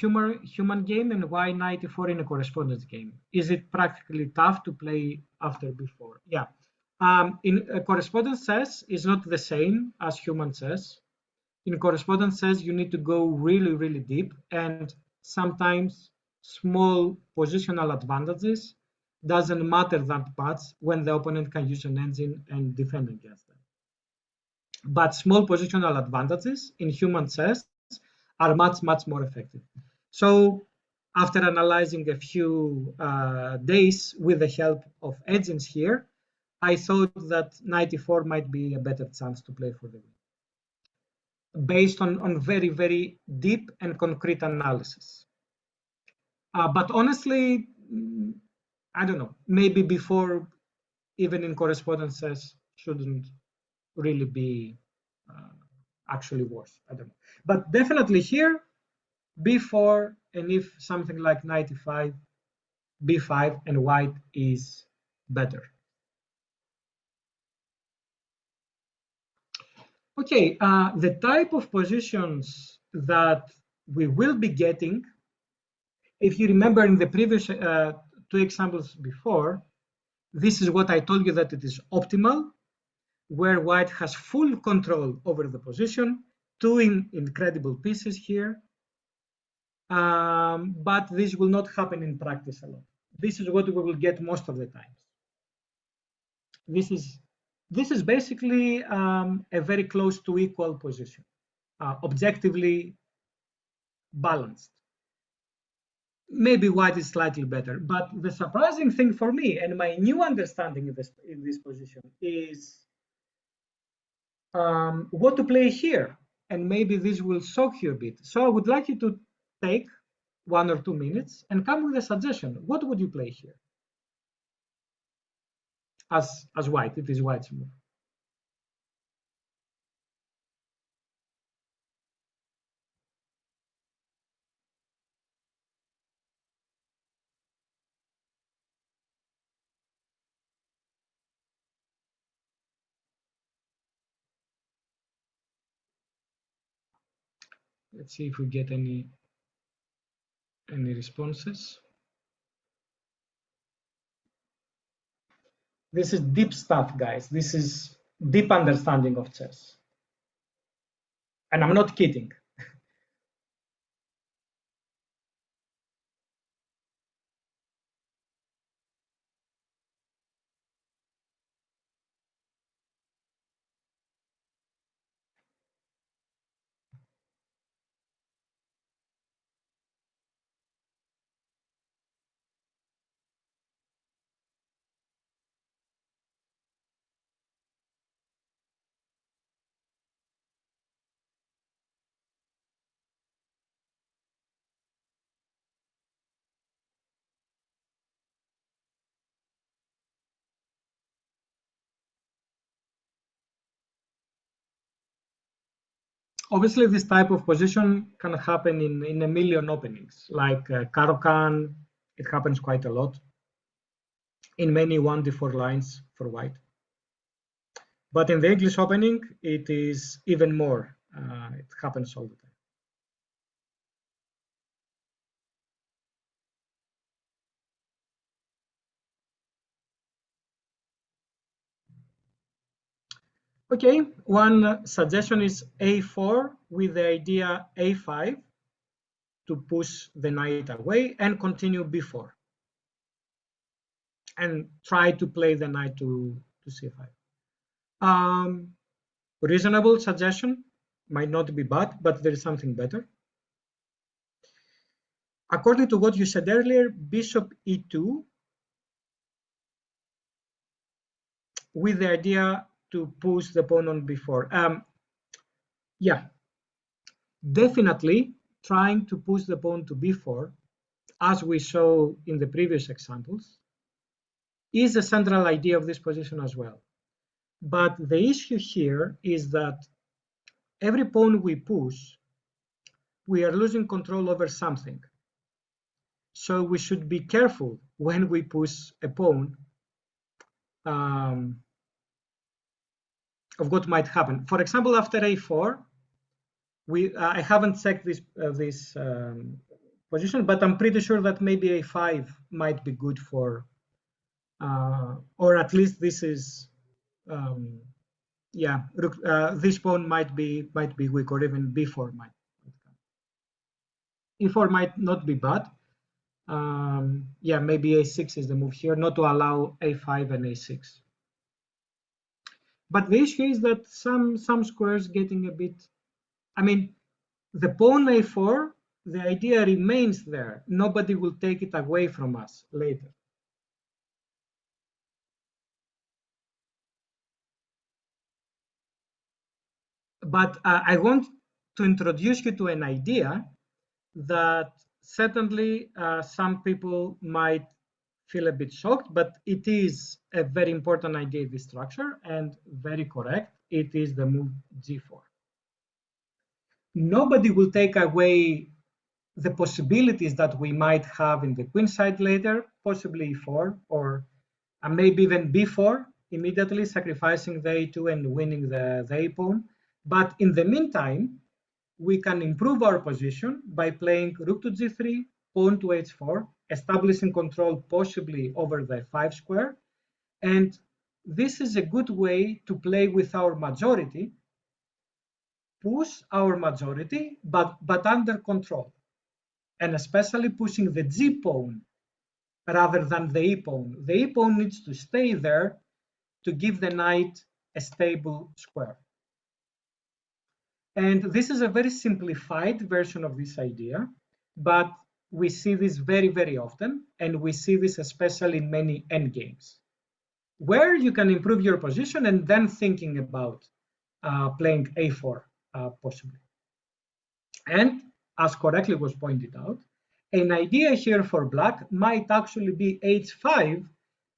human game and why knight e4 in a correspondence game? Is it practically tough to play after b4? Yeah. In a correspondence chess is not the same as human chess. In correspondence chess, you need to go really deep, and sometimes small positional advantages doesn't matter that much when the opponent can use an engine and defend against them. But small positional advantages in human chess are much more effective. So after analyzing a few days with the help of engines here, I thought that knight e4 might be a better chance to play for the win, based on very deep and concrete analysis. But honestly, I don't know, maybe before, even in correspondences, shouldn't really be actually worse. I don't know. But definitely here, b4, and if something like knight e5, b5, and white is better. Okay, the type of positions that we will be getting, if you remember in the previous two examples before, this is what I told you, that it is optimal, where white has full control over the position two incredible pieces here, but this will not happen in practice a lot. This is what we will get most of the times. This is basically a very close to equal position, objectively balanced. Maybe white is slightly better, but the surprising thing for me and my new understanding in this position is what to play here, and maybe this will shock you a bit. So I would like you to take 1 or 2 minutes and come with a suggestion. What would you play here as white? It is white's move. Let's see if we get any responses. This is deep stuff, guys. This is deep understanding of chess. And I'm not kidding. Obviously, this type of position can happen in a million openings, like Caro-Kann. It happens quite a lot in many 1d4 lines for white. But in the English opening, it is even more. It happens all the time. Okay, one suggestion is a4 with the idea a5 to push the knight away and continue b4. And try to play the knight to c5. Reasonable suggestion, might not be bad, but there is something better. According to what you said earlier, bishop e2 with the idea to push the pawn on b4. Yeah, definitely trying to push the pawn to b4, as we saw in the previous examples, is the central idea of this position as well. But the issue here is that every pawn we push, we are losing control over something. So we should be careful when we push a pawn of what might happen. For example, after a4, I haven't checked this position, but I'm pretty sure that maybe a5 might be good for, or at least this is, yeah, this pawn might be weak, or even b4 might. e4 might not be bad. Yeah, maybe a6 is the move here, not to allow a5 and a6. But the issue is that some squares getting a bit, I mean, the pawn a4, the idea remains there. Nobody will take it away from us later. But I want to introduce you to an idea that certainly some people might feel a bit shocked, but it is a very important idea in this structure and very correct. It is the move g4. Nobody will take away the possibilities that we might have in the queen side later, possibly e4 or maybe even b4, immediately sacrificing the a2 and winning the a pawn. But in the meantime, we can improve our position by playing rook to g3, pawn to h4, establishing control possibly over the 5 square. And this is a good way to play with our majority, push our majority, but under control, and especially pushing the G pawn rather than the E pawn. The E pawn needs to stay there to give the knight a stable square. And this is a very simplified version of this idea, but we see this very, very often, and we see this especially in many endgames, where you can improve your position and then thinking about playing a4 possibly. And as correctly was pointed out, an idea here for black might actually be h5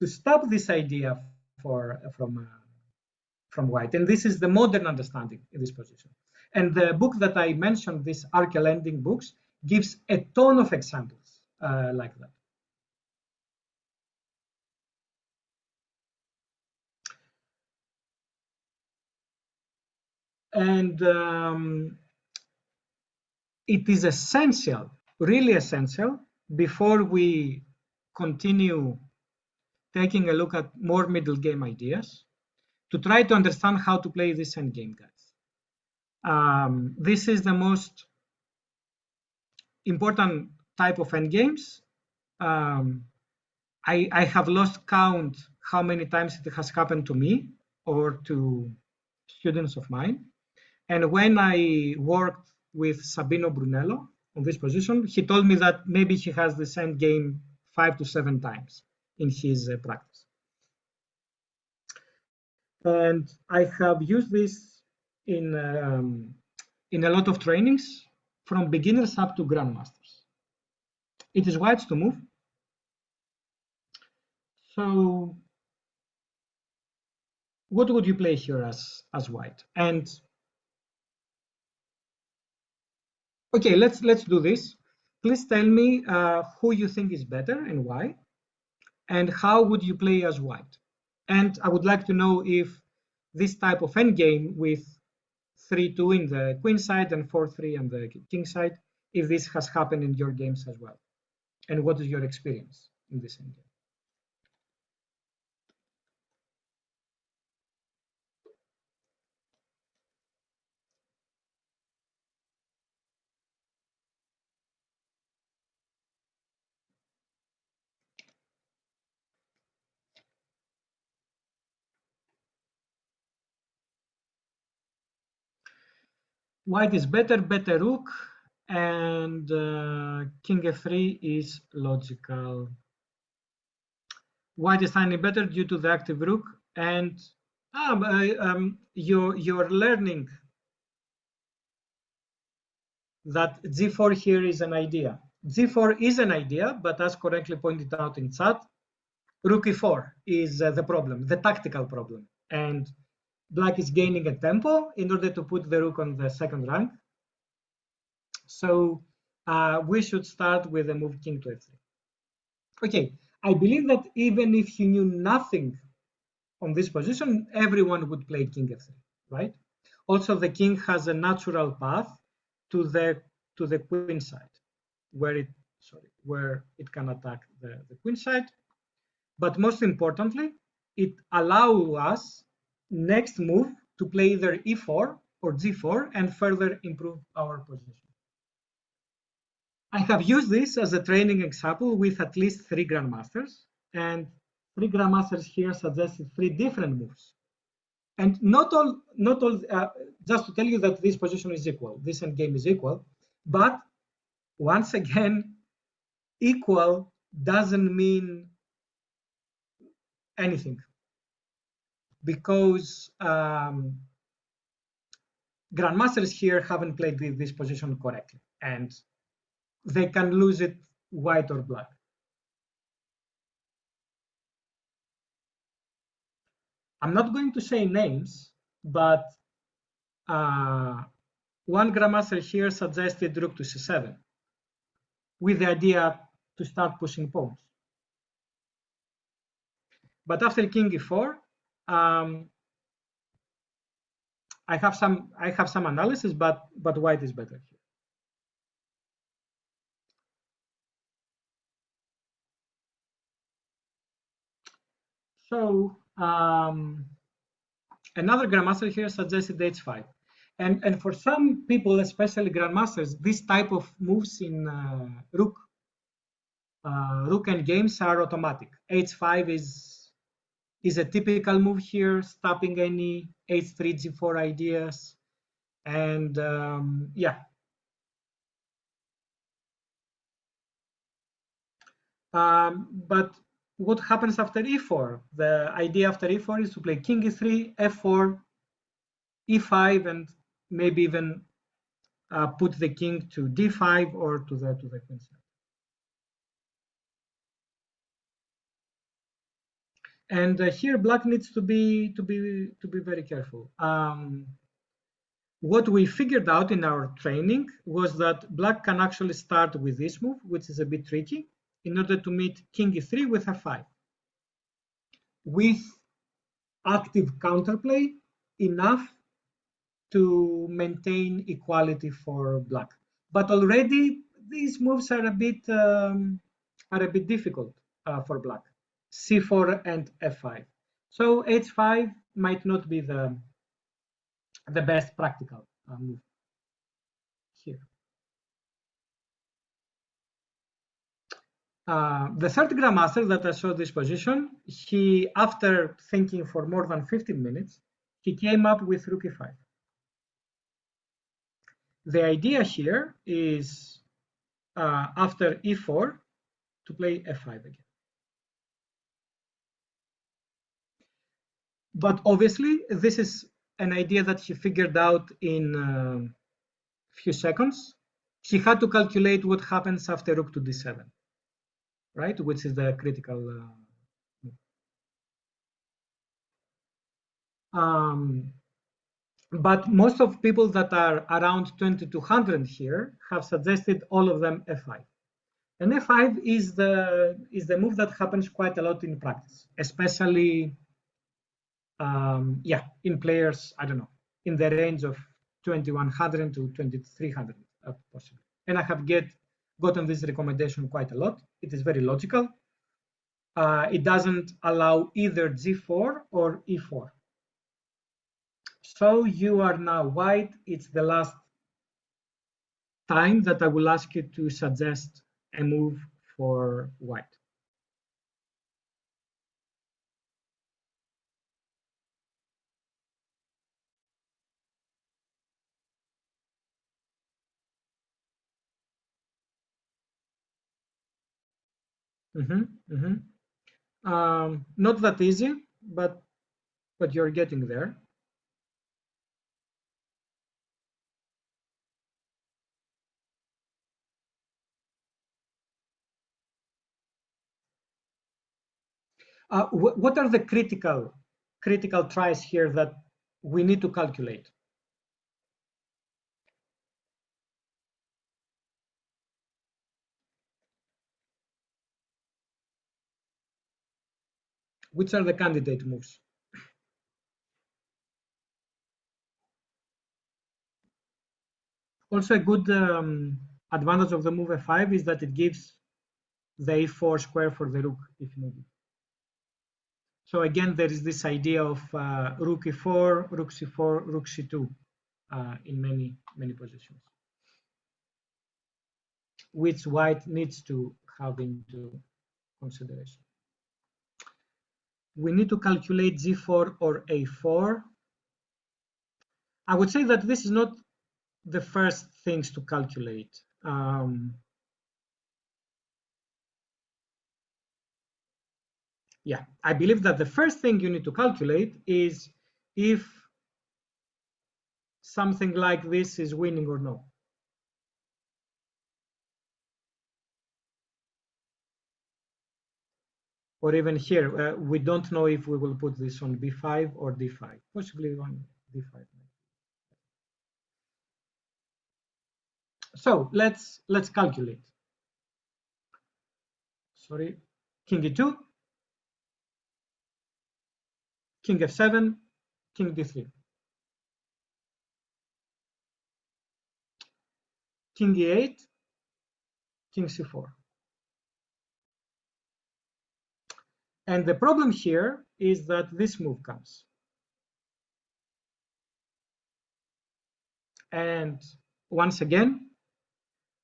to stop this idea from white. And this is the modern understanding in this position. And the book that I mentioned, this Arkel Ending books, gives a ton of examples like that. And it is essential, really essential, before we continue taking a look at more middle game ideas, to try to understand how to play this endgame, guys. This is the most important type of endgames. I have lost count how many times it has happened to me or to students of mine. And when I worked with Sabino Brunello on this position, he told me that maybe he has the same game 5 to 7 times in his practice. And I have used this in a lot of trainings from beginners up to grandmasters. It is white to move. So what would you play here as white? And okay, let's do this. Please tell me who you think is better and why, and how would you play as white? And I would like to know if this type of endgame with 3-2 in the queen side and 4-3 on the king side, if this has happened in your games as well, and what is your experience in this endgame? White is better rook, and king f3 is logical. White is tiny better due to the active rook, and you're learning that g4 here is an idea. g4 is an idea, but as correctly pointed out in chat, rook e4 is the problem, the tactical problem. And black is gaining a tempo in order to put the rook on the second rank. So we should start with the move king to f3. Okay, I believe that even if you knew nothing on this position, everyone would play king f3, right? Also, the king has a natural path to the queen side, where it can attack the queen side. But most importantly, it allows us next move to play either e4 or g4 and further improve our position. I have used this as a training example with at least 3 grandmasters, and 3 grandmasters here suggested 3 different moves. And not all, just to tell you that this position is equal, this endgame is equal, but once again, equal doesn't mean anything, because grandmasters here haven't played this position correctly, and they can lose it white or black. I'm not going to say names, but one grandmaster here suggested rook to c7 with the idea to start pushing pawns. But after king e4, I have some analysis, but white is better here. So another grandmaster here suggested h5. And for some people, especially grandmasters, this type of moves in rook and games are automatic. H5 is a typical move here, stopping any H3, G4 ideas. And yeah. But what happens after E4? The idea after E4 is to play King E3, F4, E5, and maybe even put the king to D5 or to the queen side. And here black needs to be very careful. What we figured out in our training was that black can actually start with this move, which is a bit tricky, in order to meet king e3 with f5. With active counterplay, enough to maintain equality for black. But already these moves are a bit difficult for black. C4 and f5. So h5 might not be the best practical move here. The third grandmaster that I saw this position, he, after thinking for more than 15 minutes, he came up with rook e5. The idea here is after e4 to play f5 again. But obviously, this is an idea that he figured out in a few seconds. He had to calculate what happens after rook to d7, right? Which is the critical but most of people that are around 2200 here have suggested all of them f5. And f5 is the move that happens quite a lot in practice, especially yeah, in players, I don't know, in the range of 2100 to 2300 possibly. And I have gotten this recommendation quite a lot. It is very logical. It doesn't allow either g4 or e4. So you are now white. It's the last time that I will ask you to suggest a move for white. Not that easy, but you're getting there. What are the critical tries here that we need to calculate? Which are the candidate moves? Also, a good advantage of the move f5 is that it gives the a4 square for the rook if needed. So again, there is this idea of rook e4, rook c4, rook c2 in many positions, which white needs to have into consideration. We need to calculate g4 or a4. I would say that this is not the first things to calculate. Yeah, I believe that the first thing you need to calculate is if something like this is winning or no. Or even here, we don't know if we will put this on b5 or d5, possibly on d5. So let's calculate. Sorry, king e2, king f7, king d3, king e8, king c4. And the problem here is that this move comes. and once again,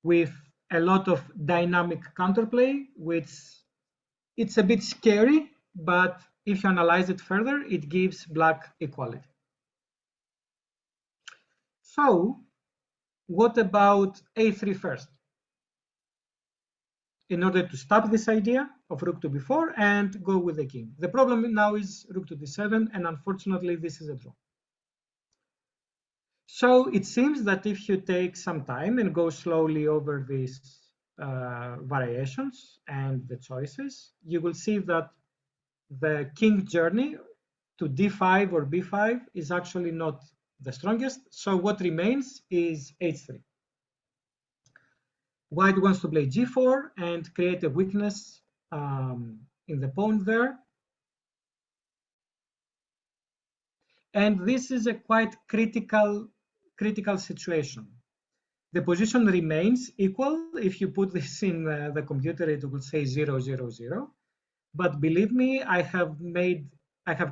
with a lot of dynamic counterplay, which it's a bit scary, but if you analyze it further, it gives black equality. So what about a3 first? In order to stop this idea of rook to b4 and go with the king. The problem now is rook to d7, and unfortunately this is a draw. So it seems that if you take some time and go slowly over these variations and the choices, you will see that the king journey to d5 or b5 is actually not the strongest. So what remains is h3. White wants to play g4 and create a weakness in the pawn there. And this is a quite critical situation. The position remains equal. If you put this in the computer, it will say 0, 0, 0. But believe me, I have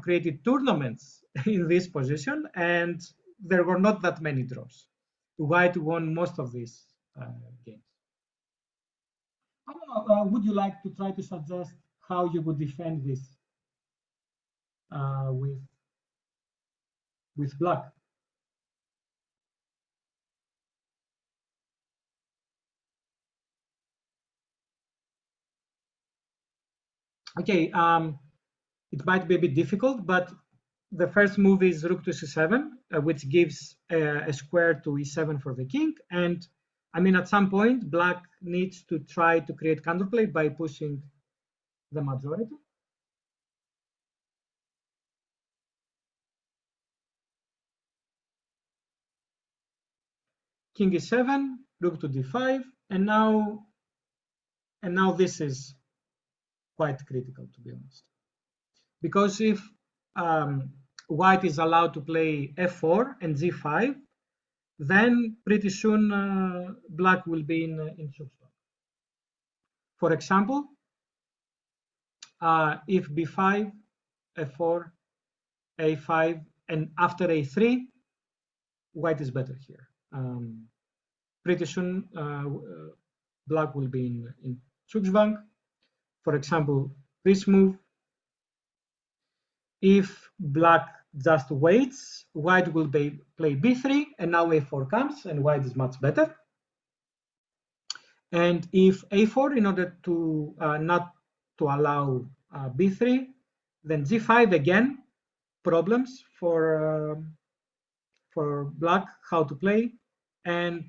created tournaments in this position, and there were not that many draws. White won most of these games. I don't know, would you like to try to suggest how you would defend this with black? Okay, it might be a bit difficult, but the first move is rook to c7, which gives a square to e7 for the king. And I mean, at some point, black needs to try to create counterplay by pushing the majority. King e7, rook to d5, and now this is quite critical, to be honest, because if white is allowed to play f4 and g5, then pretty soon black will be in Zugzwang. For example, if b5, f4, a5, and after a3, white is better here. Pretty soon, black will be in Zugzwang. For example, this move, if black just waits, white will play b3, and now a4 comes, and white is much better. And if a4, in order to not to allow b3, then g5 again, problems for black, how to play, and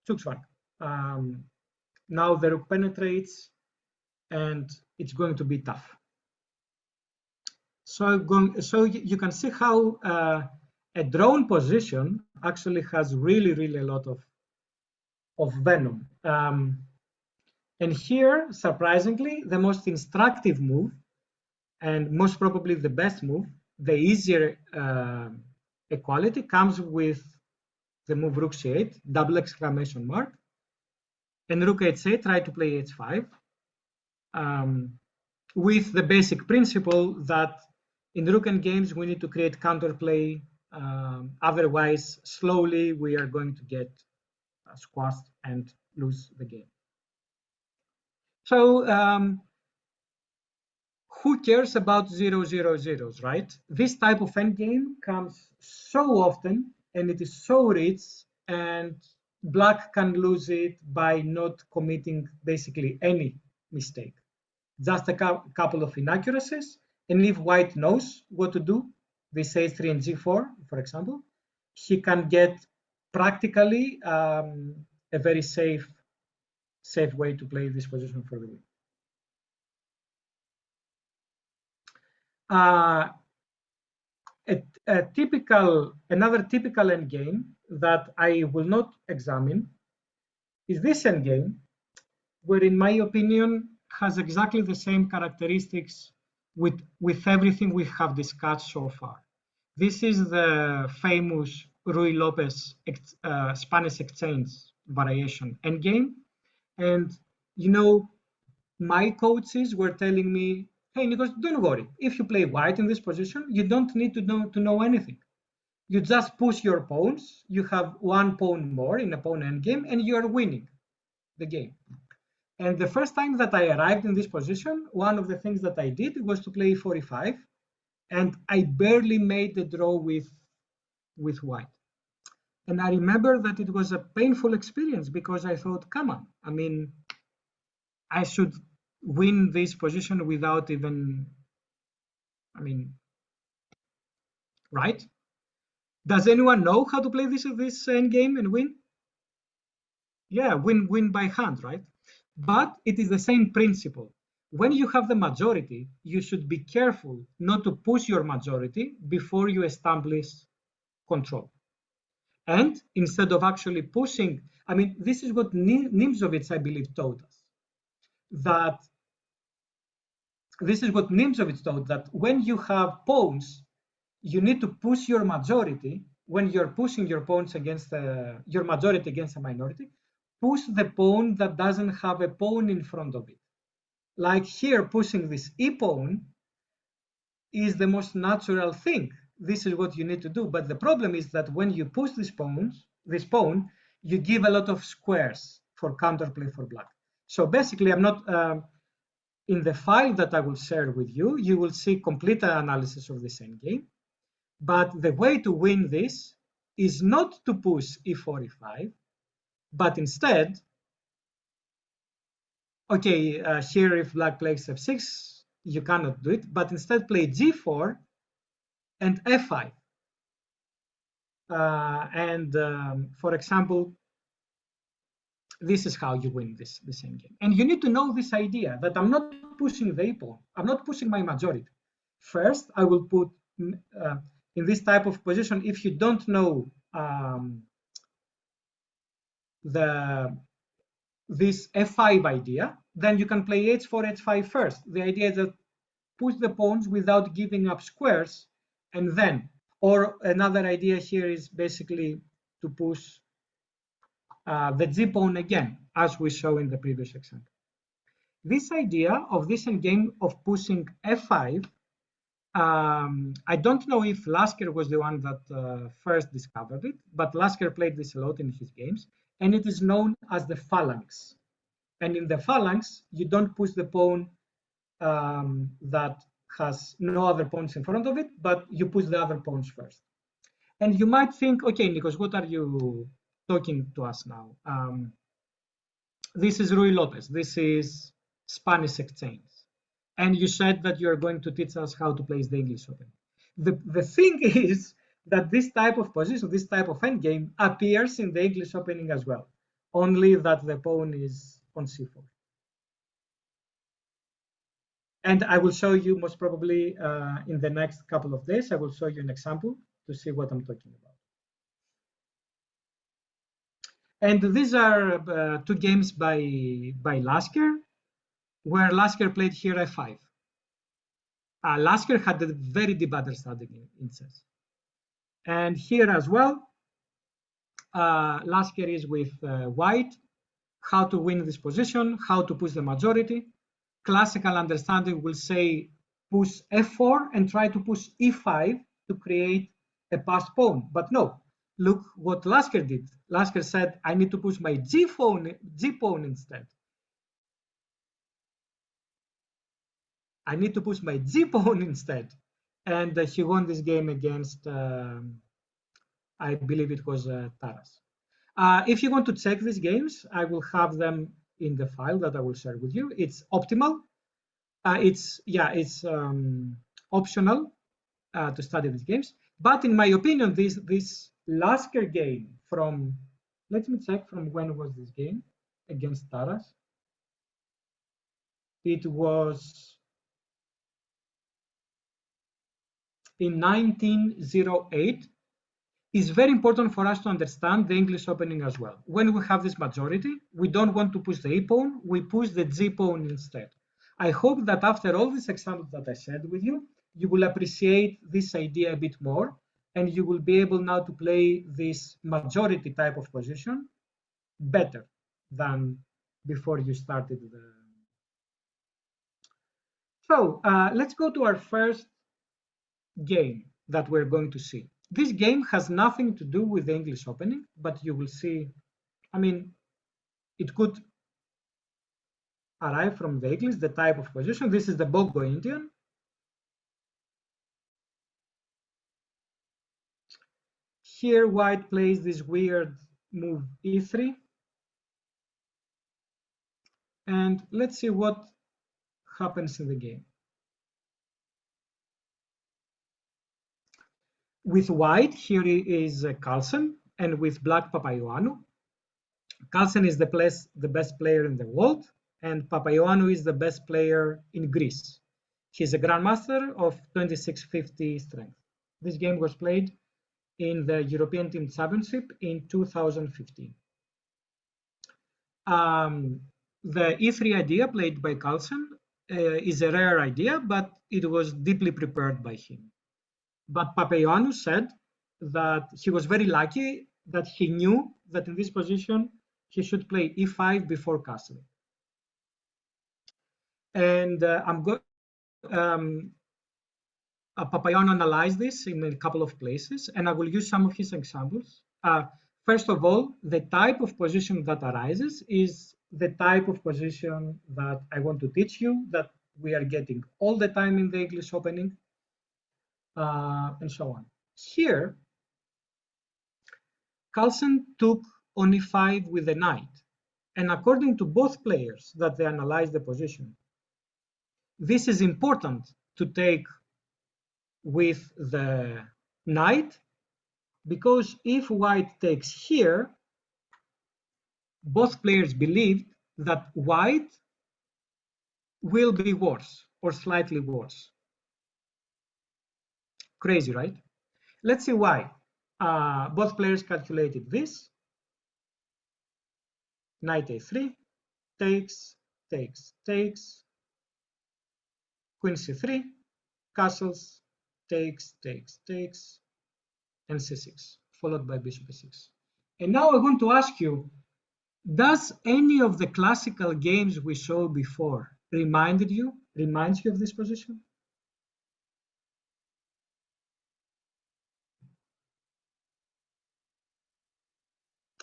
Zugzwang. Now the rook penetrates, and it's going to be tough. So you can see how a drawn position actually has really a lot of venom. And here, surprisingly, the most instructive move, and most probably the best move, the easier equality, comes with the move rook c8, double exclamation mark, and rook h8, try to play h5, with the basic principle that in rook endgames we need to create counterplay, otherwise slowly we are going to get squashed and lose the game. So who cares about 0-0-0s, right? This type of endgame comes so often, and it is so rich, and black can lose it by not committing basically any mistake. Just a couple of inaccuracies, and if white knows what to do, this a3 and g4, for example, he can get practically a very safe way to play this position for the win. Another typical endgame that I will not examine is this endgame, where in my opinion has exactly the same characteristics with everything we have discussed so far. This is the famous Ruy Lopez Spanish exchange variation endgame. And you know, my coaches were telling me, hey, Nikos, don't worry. If you play white in this position, you don't need to know anything. You just push your pawns. You have one pawn more in a pawn endgame, and you are winning the game. And the first time that I arrived in this position, one of the things that I did was to play 45, and I barely made the draw with white. And I remember that it was a painful experience because I thought, come on, I mean, I should win this position without even, I mean, right? Does anyone know how to play this end game and win? Yeah, win by hand, right? But it is the same principle. When you have the majority, you should be careful not to push your majority before you establish control. And instead of actually pushing, I mean, this is what Nimzovich, I believe, taught us. That this is what Nimzovich taught, that when you have pawns, you need to push your majority. When you're pushing your pawns against your majority against a minority, push the pawn that doesn't have a pawn in front of it. Like here, pushing this e pawn is the most natural thing. This is what you need to do. But the problem is that when you push this pawn, you give a lot of squares for counterplay for black. So basically, I'm not in the file that I will share with you. You will see complete analysis of this endgame. But the way to win this is not to push e45, but instead, okay, here if black plays f6, you cannot do it, but instead play g4 and f5. For example, this is how you win this endgame. And you need to know this idea that I'm not pushing the pawn. I'm not pushing my majority. First, I will put in this type of position, if you don't know this f5 idea, then you can play h4, h5 first. The idea is that push the pawns without giving up squares, and then, or another idea here is basically to push the g pawn again, as we saw in the previous example. This idea of this endgame of pushing f5, I don't know if Lasker was the one that first discovered it, but Lasker played this a lot in his games, and it is known as the phalanx. And in the phalanx, you don't push the pawn that has no other pawns in front of it, but you push the other pawns first. And you might think, okay, Nikos, what are you talking to us now? This is Rui Lopez. This is Spanish Exchange. And you said that you're going to teach us how to place the English Open. The thing is that this type of position, this type of endgame appears in the English Opening as well, only that the pawn is on c4. And I will show you most probably in the next couple of days, I will show you an example to see what I'm talking about. And these are two games by Lasker, where Lasker played here f5. Lasker had a very deep understanding in chess. And here as well, Lasker is with white, how to win this position, how to push the majority. Classical understanding will say push f4 and try to push e5 to create a passed pawn. But no, look what Lasker did. Lasker said, I need to push my g pawn instead. I need to push my g pawn instead. And he won this game against, I believe it was Taras. If you want to check these games, I will have them in the file that I will share with you. It's optimal. It's optional to study these games. But in my opinion, this Lasker game from, let me check from when was this game against Taras. It was in 1908. Is very important for us to understand the English Opening as well. When we have this majority, we don't want to push the e pawn, we push the g pawn instead. I hope that after all these examples that I shared with you, you will appreciate this idea a bit more, and you will be able now to play this majority type of position better than before you started the. So let's go to our first game that we're going to see. This game has nothing to do with the English opening, but you will see, I mean, it could arrive from the English, the type of position. This is the Bongo Indian. Here, white plays this weird move e3. And let's see what happens in the game. With white, here is Carlsen, and with black, Papaioannou. Carlsen is the best player in the world, and Papaioannou is the best player in Greece. He's a grandmaster of 2650 strength. This game was played in the European Team Championship in 2015. The E3 idea played by Carlsen is a rare idea, but it was deeply prepared by him. But Papaioannou said that he was very lucky that he knew that in this position he should play e5 before castle. And Papaioannou analyzed this in a couple of places, and I will use some of his examples. First of all, the type of position that arises is the type of position that I want to teach you, that we are getting all the time in the English opening, and so on. Here, Carlsen took on e5 with the knight, and according to both players that they analyzed the position, this is important to take with the knight, because if white takes here, both players believed that white will be worse or slightly worse. Crazy, right? Let's see why. Both players calculated this. Knight a3, takes, takes, takes. Queen c3, castles, takes, takes, takes, and c6, followed by bishop e6. And now I want to ask you, does any of the classical games we saw before reminds you of this position?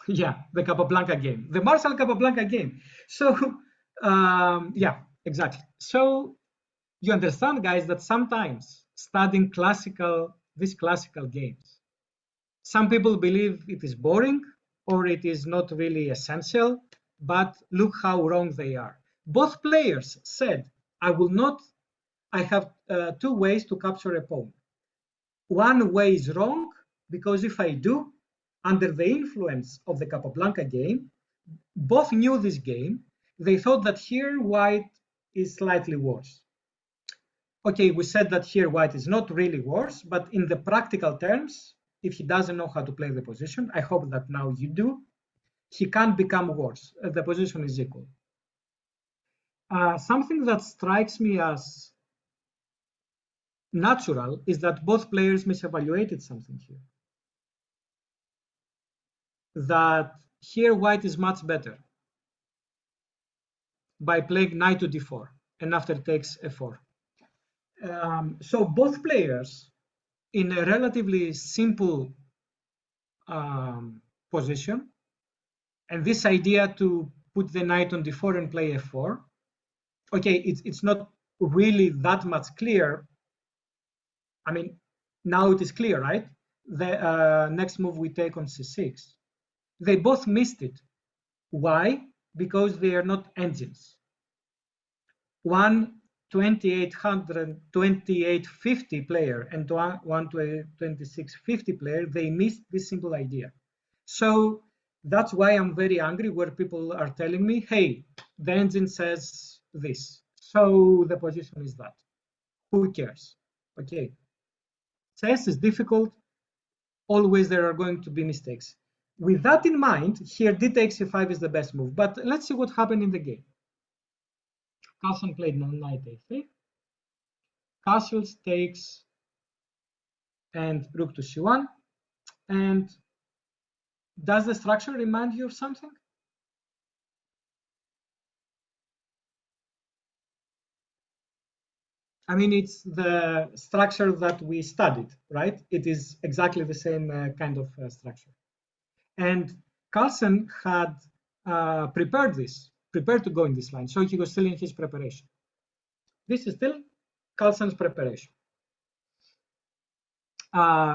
Yeah, the Capablanca game, the Marshall Capablanca game. So, yeah, exactly. So you understand, guys, that sometimes studying these classical games, some people believe it is boring or it is not really essential, but look how wrong they are. Both players said, I have two ways to capture a pawn. One way is wrong, because if I do, under the influence of the Capablanca game, both knew this game. They thought that here white is slightly worse. Okay, we said that here white is not really worse, but in the practical terms, if he doesn't know how to play the position, I hope that now you do, he can't become worse. The position is equal. Something that strikes me as natural is that both players misevaluated something here. That here white is much better by playing knight to d4 and after takes f4. So both players, in a relatively simple position, and this idea to put the knight on d4 and play f4, okay, it's not really that much clear. I mean, now it is clear, right? The next move we take on c6. They both missed it. Why? Because they are not engines. One 2850 player and one 2650 player, they missed this simple idea. So that's why I'm very angry where people are telling me, hey, the engine says this, so the position is that. Who cares? Okay. Chess is difficult. Always there are going to be mistakes. With that in mind, here d takes e5 is the best move. But let's see what happened in the game. Carlsen played knight a3. Castles takes and rook to c1. And does the structure remind you of something? I mean, it's the structure that we studied, right? It is exactly the same kind of structure. And Carlsen had prepared to go in this line. So he was still in his preparation. This is still Carlsen's preparation.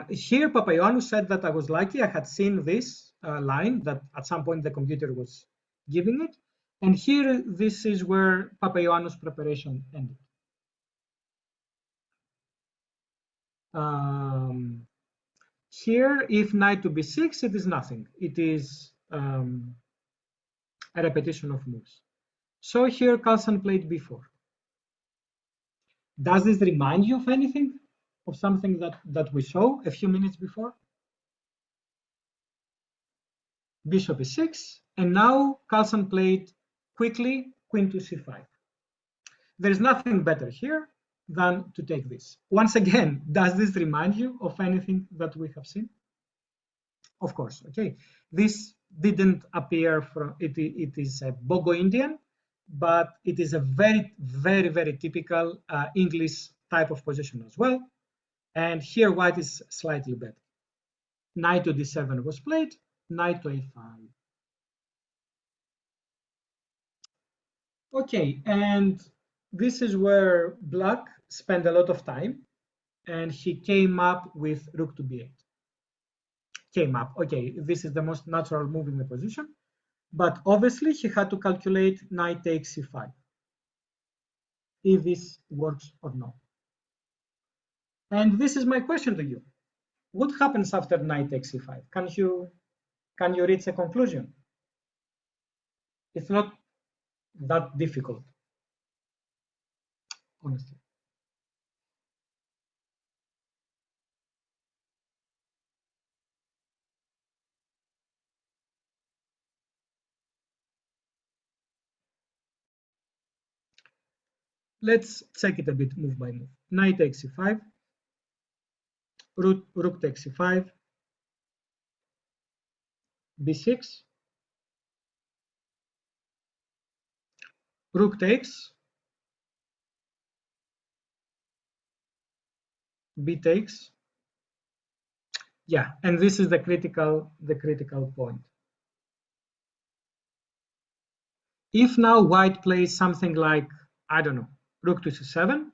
Here, Papaioannou said that I was lucky. I had seen this line that at some point the computer was giving it. And here, this is where Papaioannou's preparation ended. Here, if knight to b6, it is nothing. It is a repetition of moves. So here, Carlsen played b4. Does this remind you of anything? Of something that we saw a few minutes before? Bishop e6, and now Carlsen played quickly queen to c5. There's nothing better here than to take this. Once again, does this remind you of anything that we have seen? Of course, okay. This didn't appear from, it is a Bogo Indian, but it is a very, very, very typical English type of position as well. And here white is slightly better. Knight to d7 was played, knight to a5. Okay, and this is where black spent a lot of time, and he came up with rook to b8. Came up, okay, this is the most natural move in the position, but obviously he had to calculate knight takes c5, if this works or not. And this is my question to you. What happens after knight takes c5? Can you reach a conclusion? It's not that difficult, honestly. Let's check it a bit move by move. Knight takes c5, rook takes c5, b6, rook takes, b takes. Yeah, and this is the critical point. If now white plays something like, I don't know, rook to c7,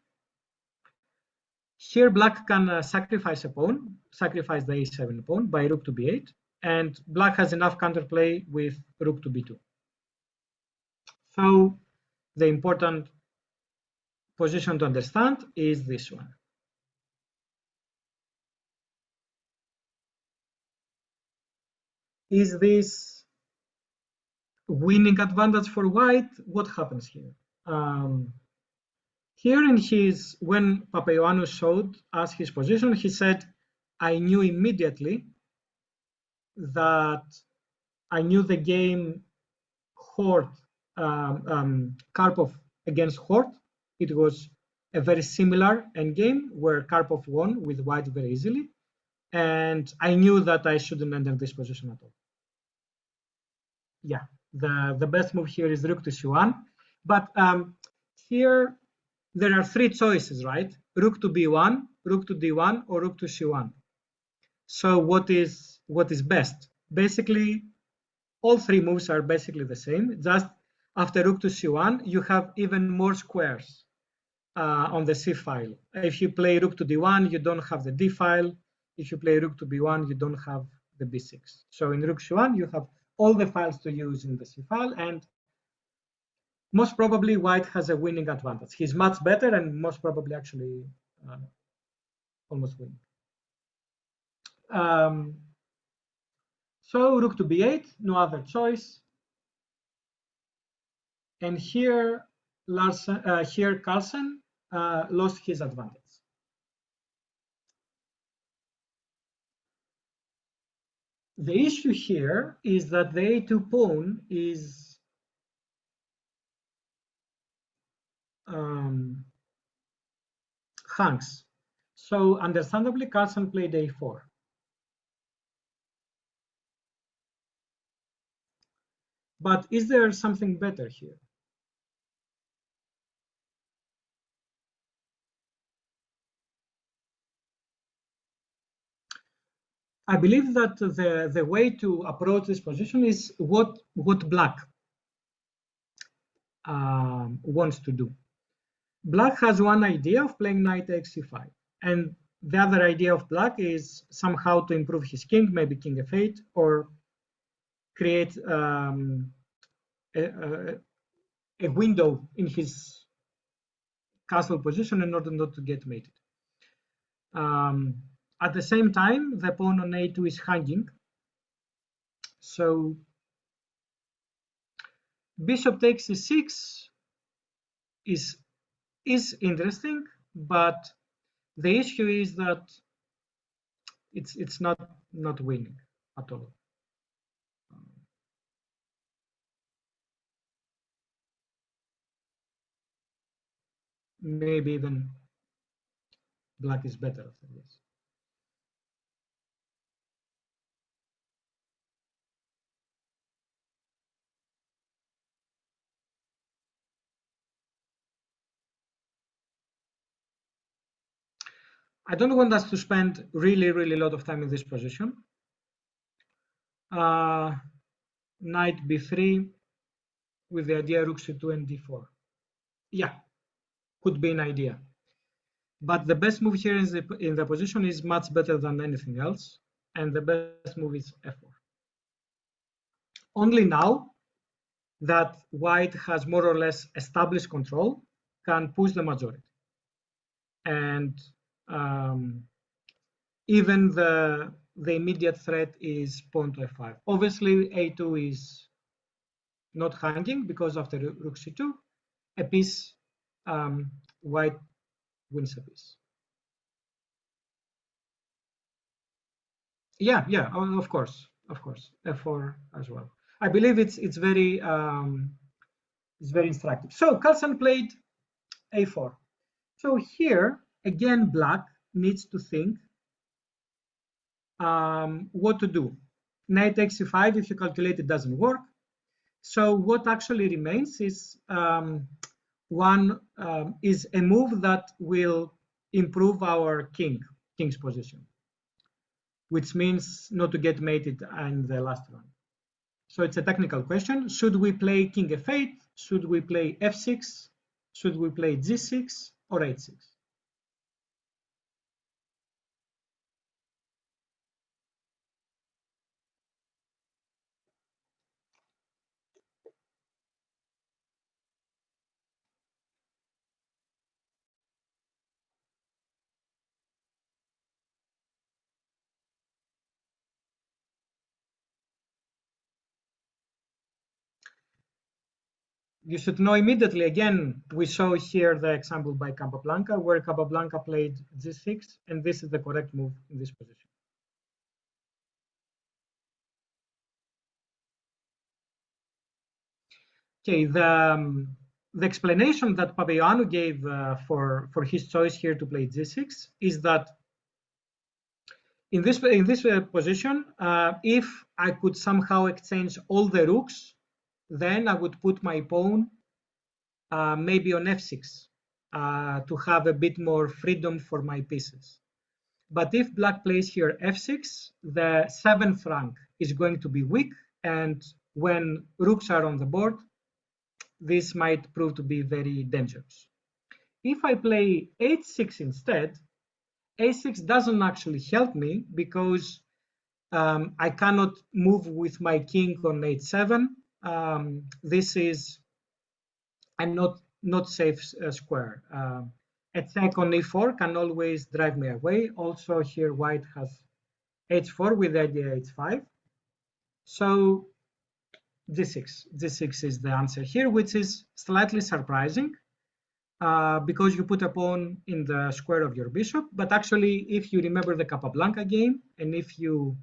here black can sacrifice a pawn, sacrifice the a7 pawn by rook to b8, and black has enough counterplay with rook to b2. So the important position to understand is this one. Is this winning advantage for white? What happens here? Here in his, when Papaioannou showed us his position, he said, I knew immediately that I knew the game Hort, Karpov against Hort. It was a very similar endgame where Karpov won with white very easily. And I knew that I shouldn't enter this position at all. Yeah, the best move here is rook to c1. But here there are three choices, right? Rook to b1, rook to d1, or rook to c1. So what is best? Basically, all three moves are basically the same. Just after rook to c1, you have even more squares on the c file. If you play rook to d1, you don't have the d file. If you play rook to b1, you don't have the b6. So in rook c1, you have all the files to use in the c file, and most probably white has a winning advantage. He's much better and most probably actually almost winning. So rook to b8, no other choice. And here, Carlsen lost his advantage. The issue here is that the a2 pawn is hangs. So understandably, Carlsen played a4. But is there something better here? I believe that the way to approach this position is what black wants to do. Black has one idea of playing knight takes c5, and the other idea of black is somehow to improve his king, maybe king f8, or create a window in his castle position in order not to get mated. At the same time, the pawn on a2 is hanging, so bishop takes c6 is interesting, but the issue is that it's not winning at all. Maybe even black is better after this. I don't want us to spend really a lot of time in this position. Knight b3 with the idea rook c2 and d4. Yeah, could be an idea. But the best move here in the position is much better than anything else, and the best move is f4. Only now that white has more or less established control can push the majority. And even the immediate threat is pawn to f5. Obviously, a2 is not hanging because after rook c2, a piece, white wins a piece. Yeah, of course, f4 as well. I believe it's very instructive. So Carlsen played a4. So here again, black needs to think what to do. Knight takes c5. If you calculate, it doesn't work. So what actually remains is is a move that will improve our king's position, which means not to get mated in the last round. So it's a technical question. Should we play king f8? Should we play f6? Should we play g6 or h6? You should know immediately, again, we saw here the example by Capablanca, where Capablanca played g6, and this is the correct move in this position. Okay, the explanation that Papaioannou gave for his choice here to play g6 is that in this position, if I could somehow exchange all the rooks, then I would put my pawn maybe on f6 to have a bit more freedom for my pieces. But if black plays here f6, the 7th rank is going to be weak, and when rooks are on the board, this might prove to be very dangerous. If I play h6 instead, a6 doesn't actually help me because I cannot move with my king on h7. This is a not safe square. A check on e4 can always drive me away. Also here white has h4 with the idea h5. So g6 is the answer here, which is slightly surprising because you put a pawn in the square of your bishop. But actually, if you remember the Capablanca game, and if you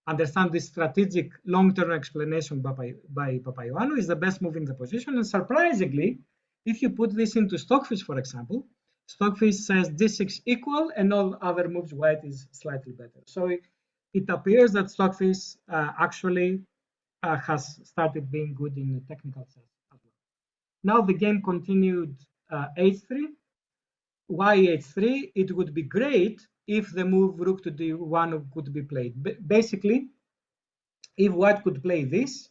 understand this strategic long-term explanation by Papaioannou, is the best move in the position. And surprisingly, if you put this into Stockfish, for example, Stockfish says d6 equal, and all other moves white is slightly better. So it appears that Stockfish actually has started being good in the technical sense as well. Now the game continued h3. Why h3? It would be great if the move rook to d1 could be played. Basically, if white could play this,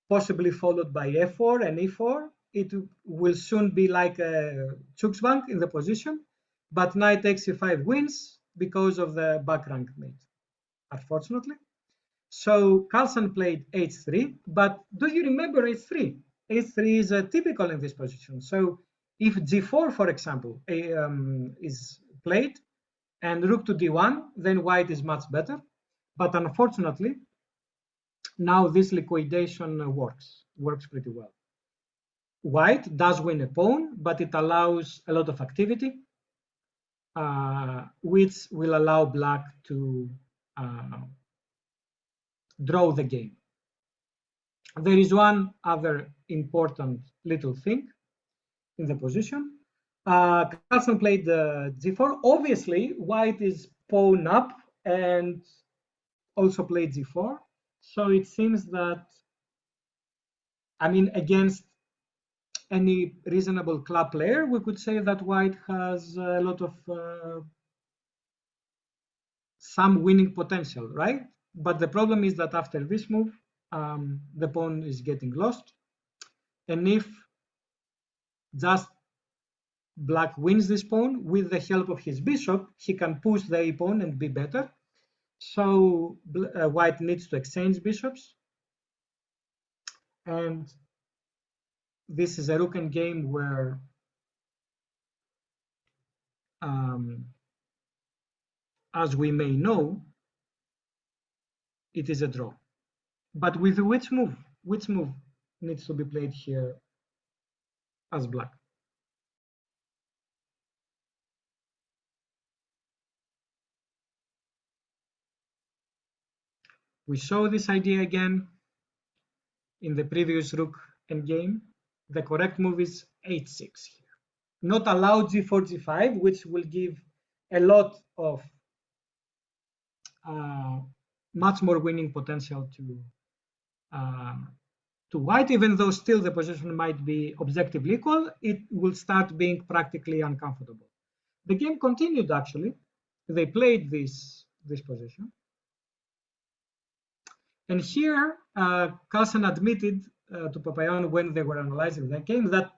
possibly followed by f4 and e4, it will soon be like a Zugzwang in the position, but knight takes e5 wins because of the back rank mate, unfortunately. So Carlsen played h3, but do you remember h3? h3 is typical in this position. So if g4, for example, is played and rook to d1, then white is much better. But unfortunately, now this liquidation works pretty well. White does win a pawn, but it allows a lot of activity, which will allow black to draw the game. There is one other important little thing in the position. Carlsen played g4. Obviously, white is pawn up and also played g4. So it seems that, I mean, against any reasonable club player, we could say that white has a lot of some winning potential, right? But the problem is that after this move, the pawn is getting lost. And if just black wins this pawn with the help of his bishop, he can push the a pawn and be better. So white needs to exchange bishops. And this is a rook and game where as we may know, it is a draw. But with which move? Which move needs to be played here as black? We saw this idea again in the previous rook endgame. The correct move is h6 here. Not allowed g4, g5, which will give a lot of much more winning potential to white, even though still the position might be objectively equal, it will start being practically uncomfortable. The game continued, actually. They played this position. And here, Carlsen admitted to Papayan when they were analyzing the game that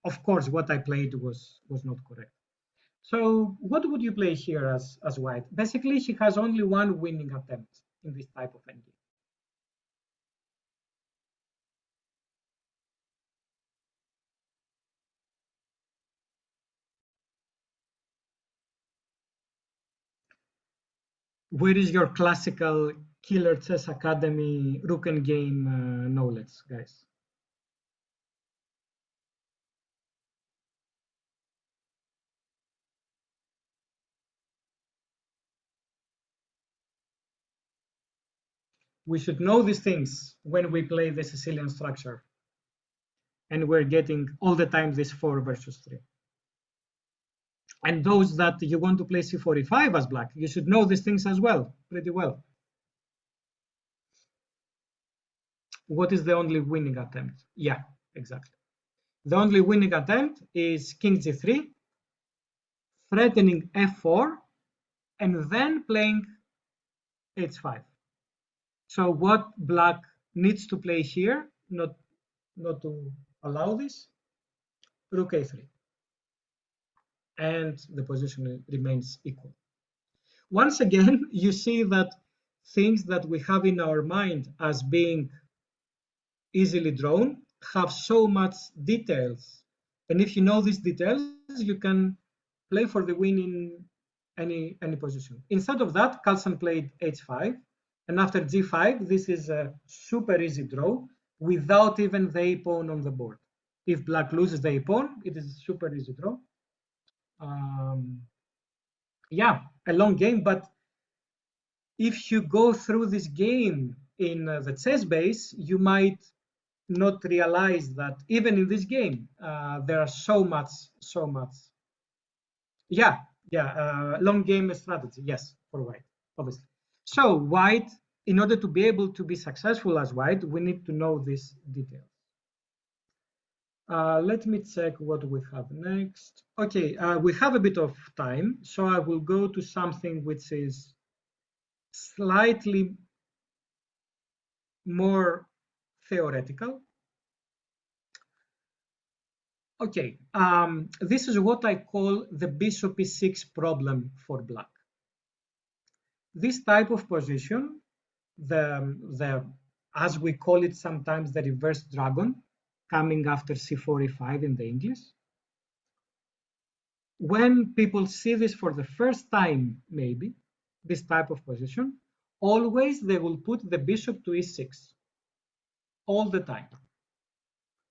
of course, what I played was not correct. So what would you play here as white? Basically, he has only one winning attempt in this type of endgame. Where is your classical Killer Chess Academy rook and game knowledge, guys? We should know these things when we play the Sicilian structure. And we're getting all the time this 4 versus 3. And those that you want to play c4, e5 as black, you should know these things as well, pretty well. What is the only winning attempt? Yeah, exactly. The only winning attempt is king g3, threatening f4, and then playing h5. So what black needs to play here, not to allow this, rook a3. And the position remains equal. Once again, you see that things that we have in our mind as being easily drawn have so much details. And if you know these details, you can play for the win in any position. Instead of that, Carlsen played h5. And after g5, this is a super easy draw without even the a pawn on the board. If black loses the a pawn, it is a super easy draw. Yeah, a long game, but if you go through this game in the chess base, you might not realize that even in this game, there are so much. Yeah, long game strategy, yes, for white, obviously. So white, in order to be able to be successful as white, we need to know these details. Let me check what we have next. Okay, we have a bit of time, so I will go to something which is slightly more theoretical. Okay, this is what I call the bishop e6 problem for black. This type of position, as we call it sometimes, the reverse dragon, coming after c4, e5 in the English. When people see this for the first time, maybe, this type of position, always they will put the bishop to e6, all the time.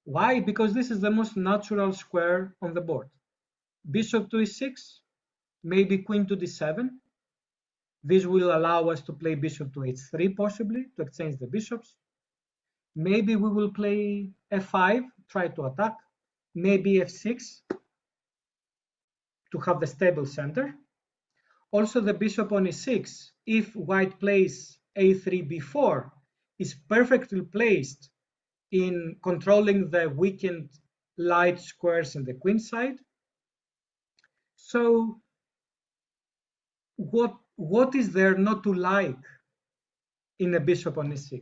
Why? Because this is the most natural square on the board. Bishop to e6, maybe queen to d7. This will allow us to play bishop to h3, possibly, to exchange the bishops. Maybe we will play f5, try to attack. Maybe f6, to have the stable center. Also, the bishop on e6, if white plays a3, b4, is perfectly placed in controlling the weakened light squares in the queen side. So what is there not to like in a bishop on e6,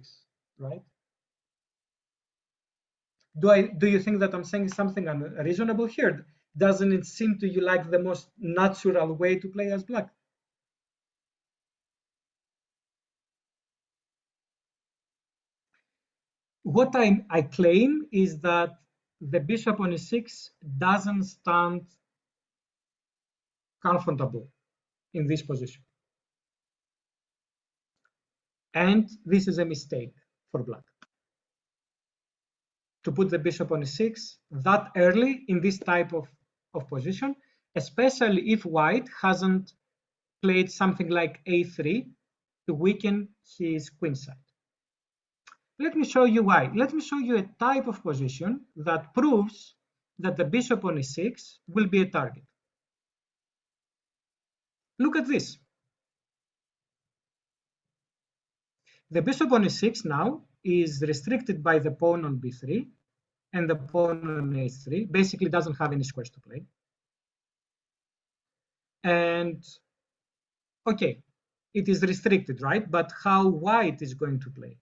right? Do you think that I'm saying something unreasonable here? Doesn't it seem to you like the most natural way to play as black? What I claim is that the bishop on e6 doesn't stand comfortable in this position. And this is a mistake for black. To put the bishop on e6 that early in this type of position, especially if white hasn't played something like a3 to weaken his queen side. Let me show you why. Let me show you a type of position that proves that the bishop on e6 will be a target. Look at this. The bishop on e6 now is restricted by the pawn on b3 and the pawn on h3, basically doesn't have any squares to play. And okay, it is restricted, right? But how white is going to play?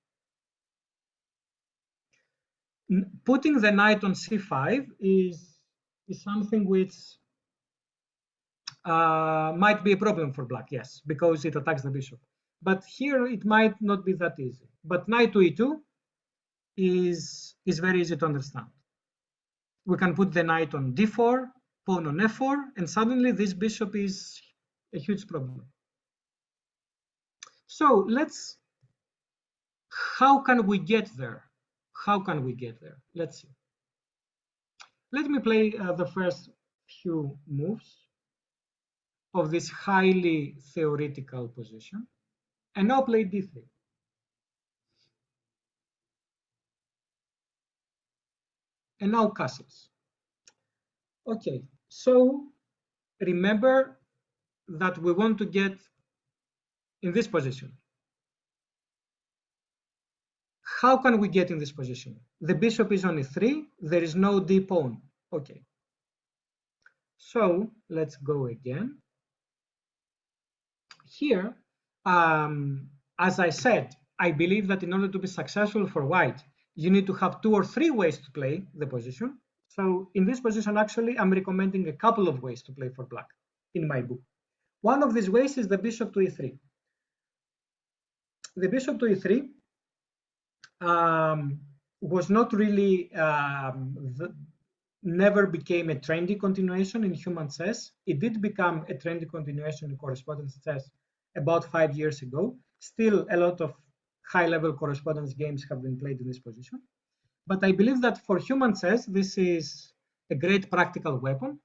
Putting the knight on c5 is something which might be a problem for black, yes, because it attacks the bishop. But here it might not be that easy. But knight to e2 is very easy to understand. We can put the knight on d4, pawn on f4, and suddenly this bishop is a huge problem. So how can we get there? How can we get there? Let's see. Let me play the first few moves of this highly theoretical position, and now play d3. And now castles. Okay, so remember that we want to get in this position. How can we get in this position? The bishop is on e3, there is no d pawn. Okay. So let's go again. Here, as I said, I believe that in order to be successful for white, you need to have 2 or 3 ways to play the position. So in this position, actually, I'm recommending a couple of ways to play for black in my book. One of these ways is the bishop to e3. The bishop to e3 was not really, never became a trendy continuation in human chess. It did become a trendy continuation in correspondence chess about 5 years ago. Still, a lot of high-level correspondence games have been played in this position. But I believe that for human chess, this is a great practical weapon,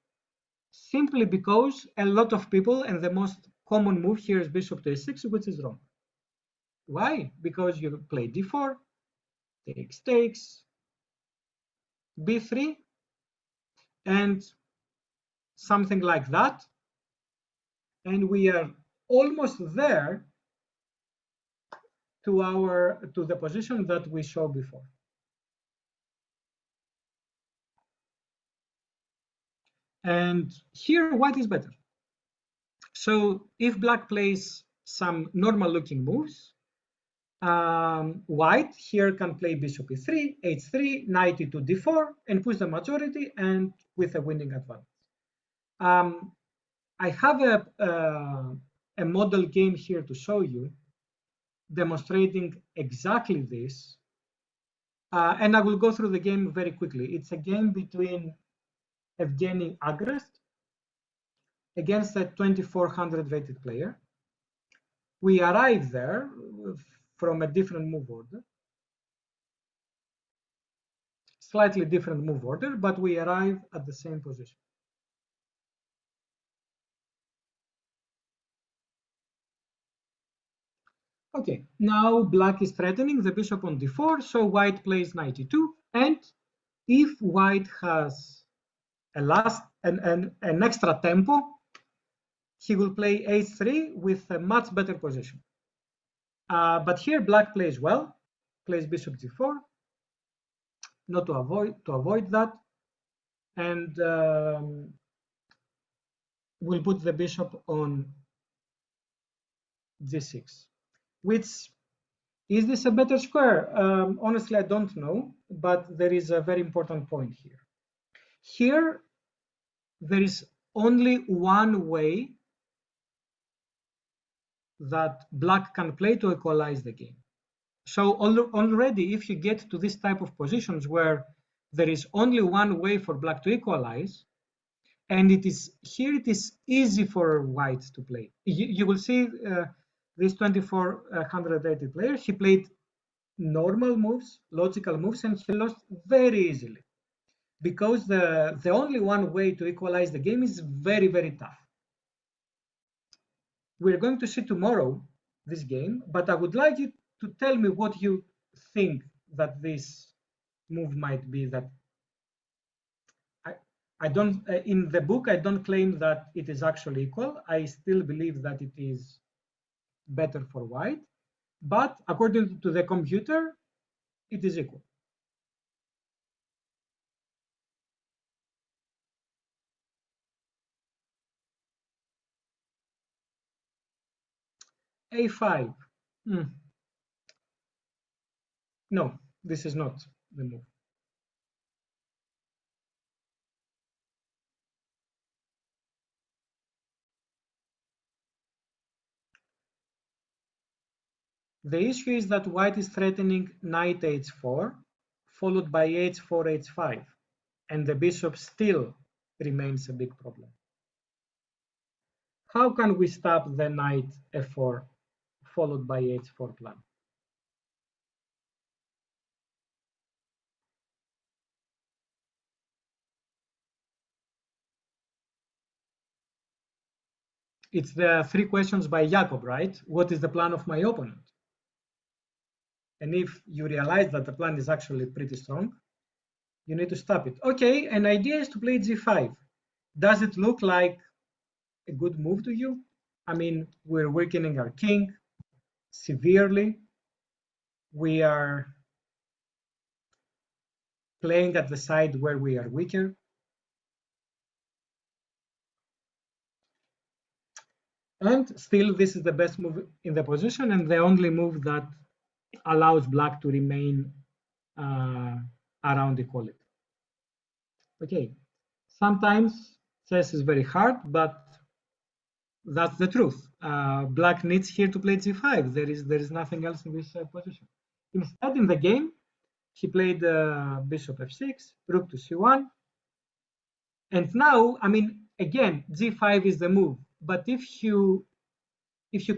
simply because a lot of people, and the most common move here is bishop to a6, which is wrong. Why? Because you play d4, takes, b3, and something like that. And we are almost there to the position that we showed before. And here white is better. So if black plays some normal looking moves, white here can play bishop e3, h3, knight e2, d4, and push the majority and with a winning advantage. I have a model game here to show you, demonstrating exactly this. And I will go through the game very quickly. It's a game between Evgeny Agrest against a 2400 rated player. We arrive there from a different move order, slightly different move order, but we arrive at the same position. Okay, now black is threatening the bishop on d4, so white plays knight e2, and if white has an extra tempo, he will play h3 with a much better position. But here black plays well, plays bishop g4, not to avoid that, and we'll put the bishop on g6. Which is this a better square? Honestly, I don't know, but there is a very important point here. Here, there is only one way that black can play to equalize the game. So already, if you get to this type of positions where there is only one way for black to equalize, and it is easy for white to play. You will see this 2480 player, he played normal moves, logical moves, and he lost very easily because the only one way to equalize the game is very, very tough. We're going to see tomorrow this game, but I would like you to tell me what you think that this move might be. That I don't, in the book, I don't claim that it is actually equal. I still believe that it is better for white, but according to the computer, it is equal. A5. No, this is not the move. The issue is that white is threatening knight h4, followed by h4, h5, and the bishop still remains a big problem. How can we stop the knight f4, followed by h4 plan? It's the three questions by Jacob, right? What is the plan of my opponent? And if you realize that the plan is actually pretty strong, you need to stop it. Okay, an idea is to play g5. Does it look like a good move to you? I mean, we're weakening our king severely. We are playing at the side where we are weaker. And still, this is the best move in the position and the only move that allows black to remain around equality. Okay, sometimes chess is very hard, but that's the truth. Black needs here to play g5. There is nothing else in this position. Instead, in the game, he played bishop f6, rook to c1, and now, I mean, again, g5 is the move. But if you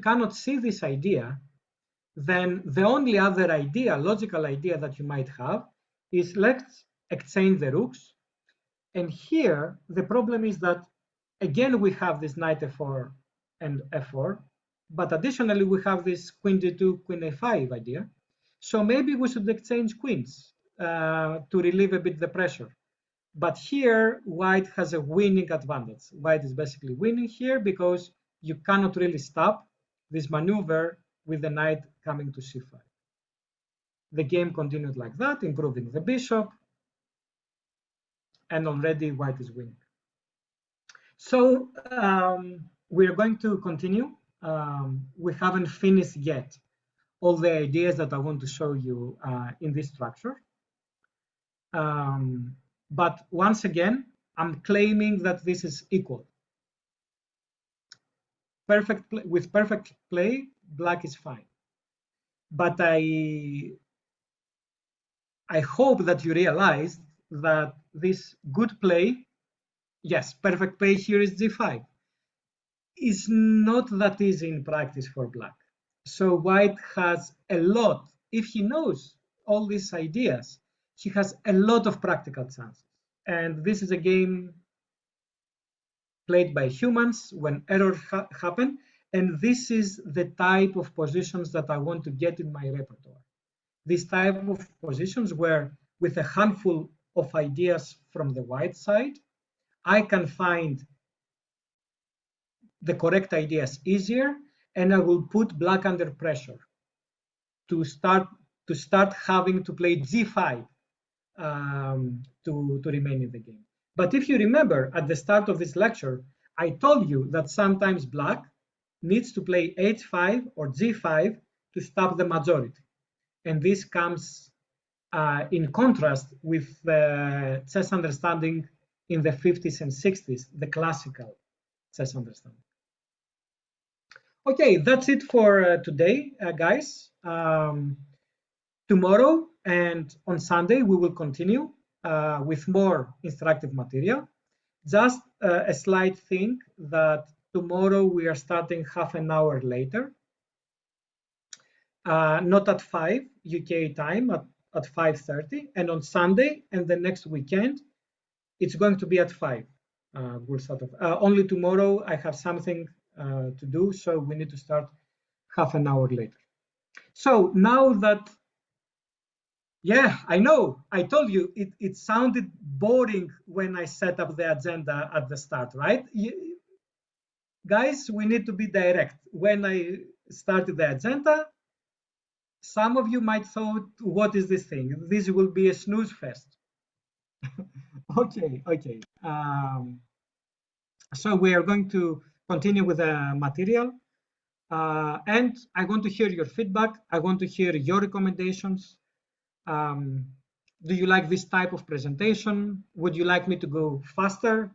cannot see this idea, then the only other idea, logical idea that you might have is let's exchange the rooks. And here, the problem is that, again, we have this knight f4 and f4, but additionally, we have this queen d2, queen a5 idea. So maybe we should exchange queens to relieve a bit the pressure. But here, white has a winning advantage. White is basically winning here because you cannot really stop this maneuver with the knight coming to c5. The game continued like that, improving the bishop, and already white is winning. So we're going to continue. We haven't finished yet all the ideas that I want to show you in this structure. But once again, I'm claiming that this is equal. With perfect play, black is fine. But I hope that you realize that this good play, yes, perfect play here is g5, is not that easy in practice for black. So white has a lot, if he knows all these ideas, he has a lot of practical chances. And this is a game played by humans when errors happen. And this is the type of positions that I want to get in my repertoire. This type of positions where with a handful of ideas from the white side, I can find the correct ideas easier, and I will put black under pressure to start having to play g5 to remain in the game. But if you remember at the start of this lecture, I told you that sometimes black needs to play h5 or g5 to stop the majority. And this comes in contrast with the chess understanding in the 50s and 60s, the classical chess understanding. Okay, that's it for today, guys. Tomorrow and on Sunday, we will continue with more instructive material. Just a slight thing that tomorrow we are starting half an hour later, not at 5 UK time, at 5:30, and on Sunday and the next weekend, it's going to be at 5. We'll start off. Only tomorrow I have something to do, so we need to start half an hour later. So now that, yeah, I know, I told you it sounded boring when I set up the agenda at the start, right? Guys, we need to be direct. When I started the agenda, some of you might thought, what is this thing? This will be a snooze fest. Okay. So we are going to continue with the material. And I want to hear your feedback. I want to hear your recommendations. Do you like this type of presentation? Would you like me to go faster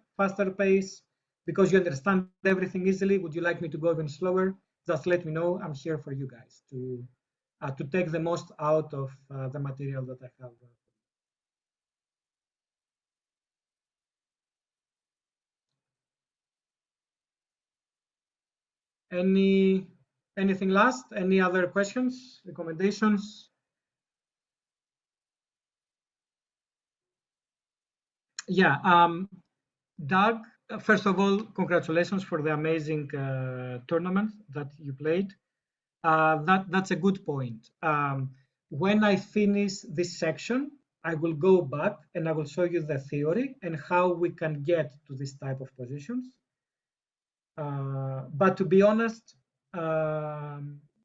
pace? Because you understand everything easily, would you like me to go even slower? Just let me know. I'm here for you guys to take the most out of the material that I have. Anything last? Any other questions, recommendations? Yeah, Doug, first of all, congratulations for the amazing tournament that you played. That's a good point. When I finish this section, I will go back and I will show you the theory and how we can get to this type of positions. But to be honest,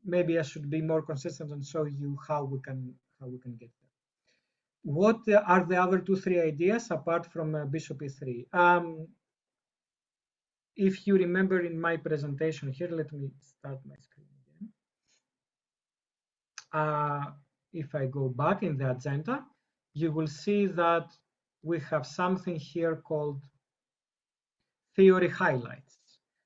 maybe I should be more consistent and show you how we can get there. What are the other 2-3 ideas apart from bishop e3? If you remember in my presentation here, let me start my screen again. If I go back in the agenda, you will see that we have something here called theory highlights.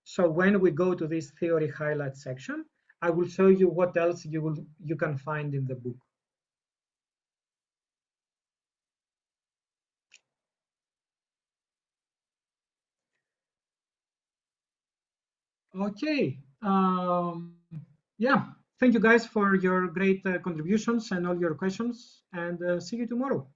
So when we go to this theory highlights section, I will show you what else you can find in the book. Okay. Yeah. Thank you guys for your great contributions and all your questions, and see you tomorrow.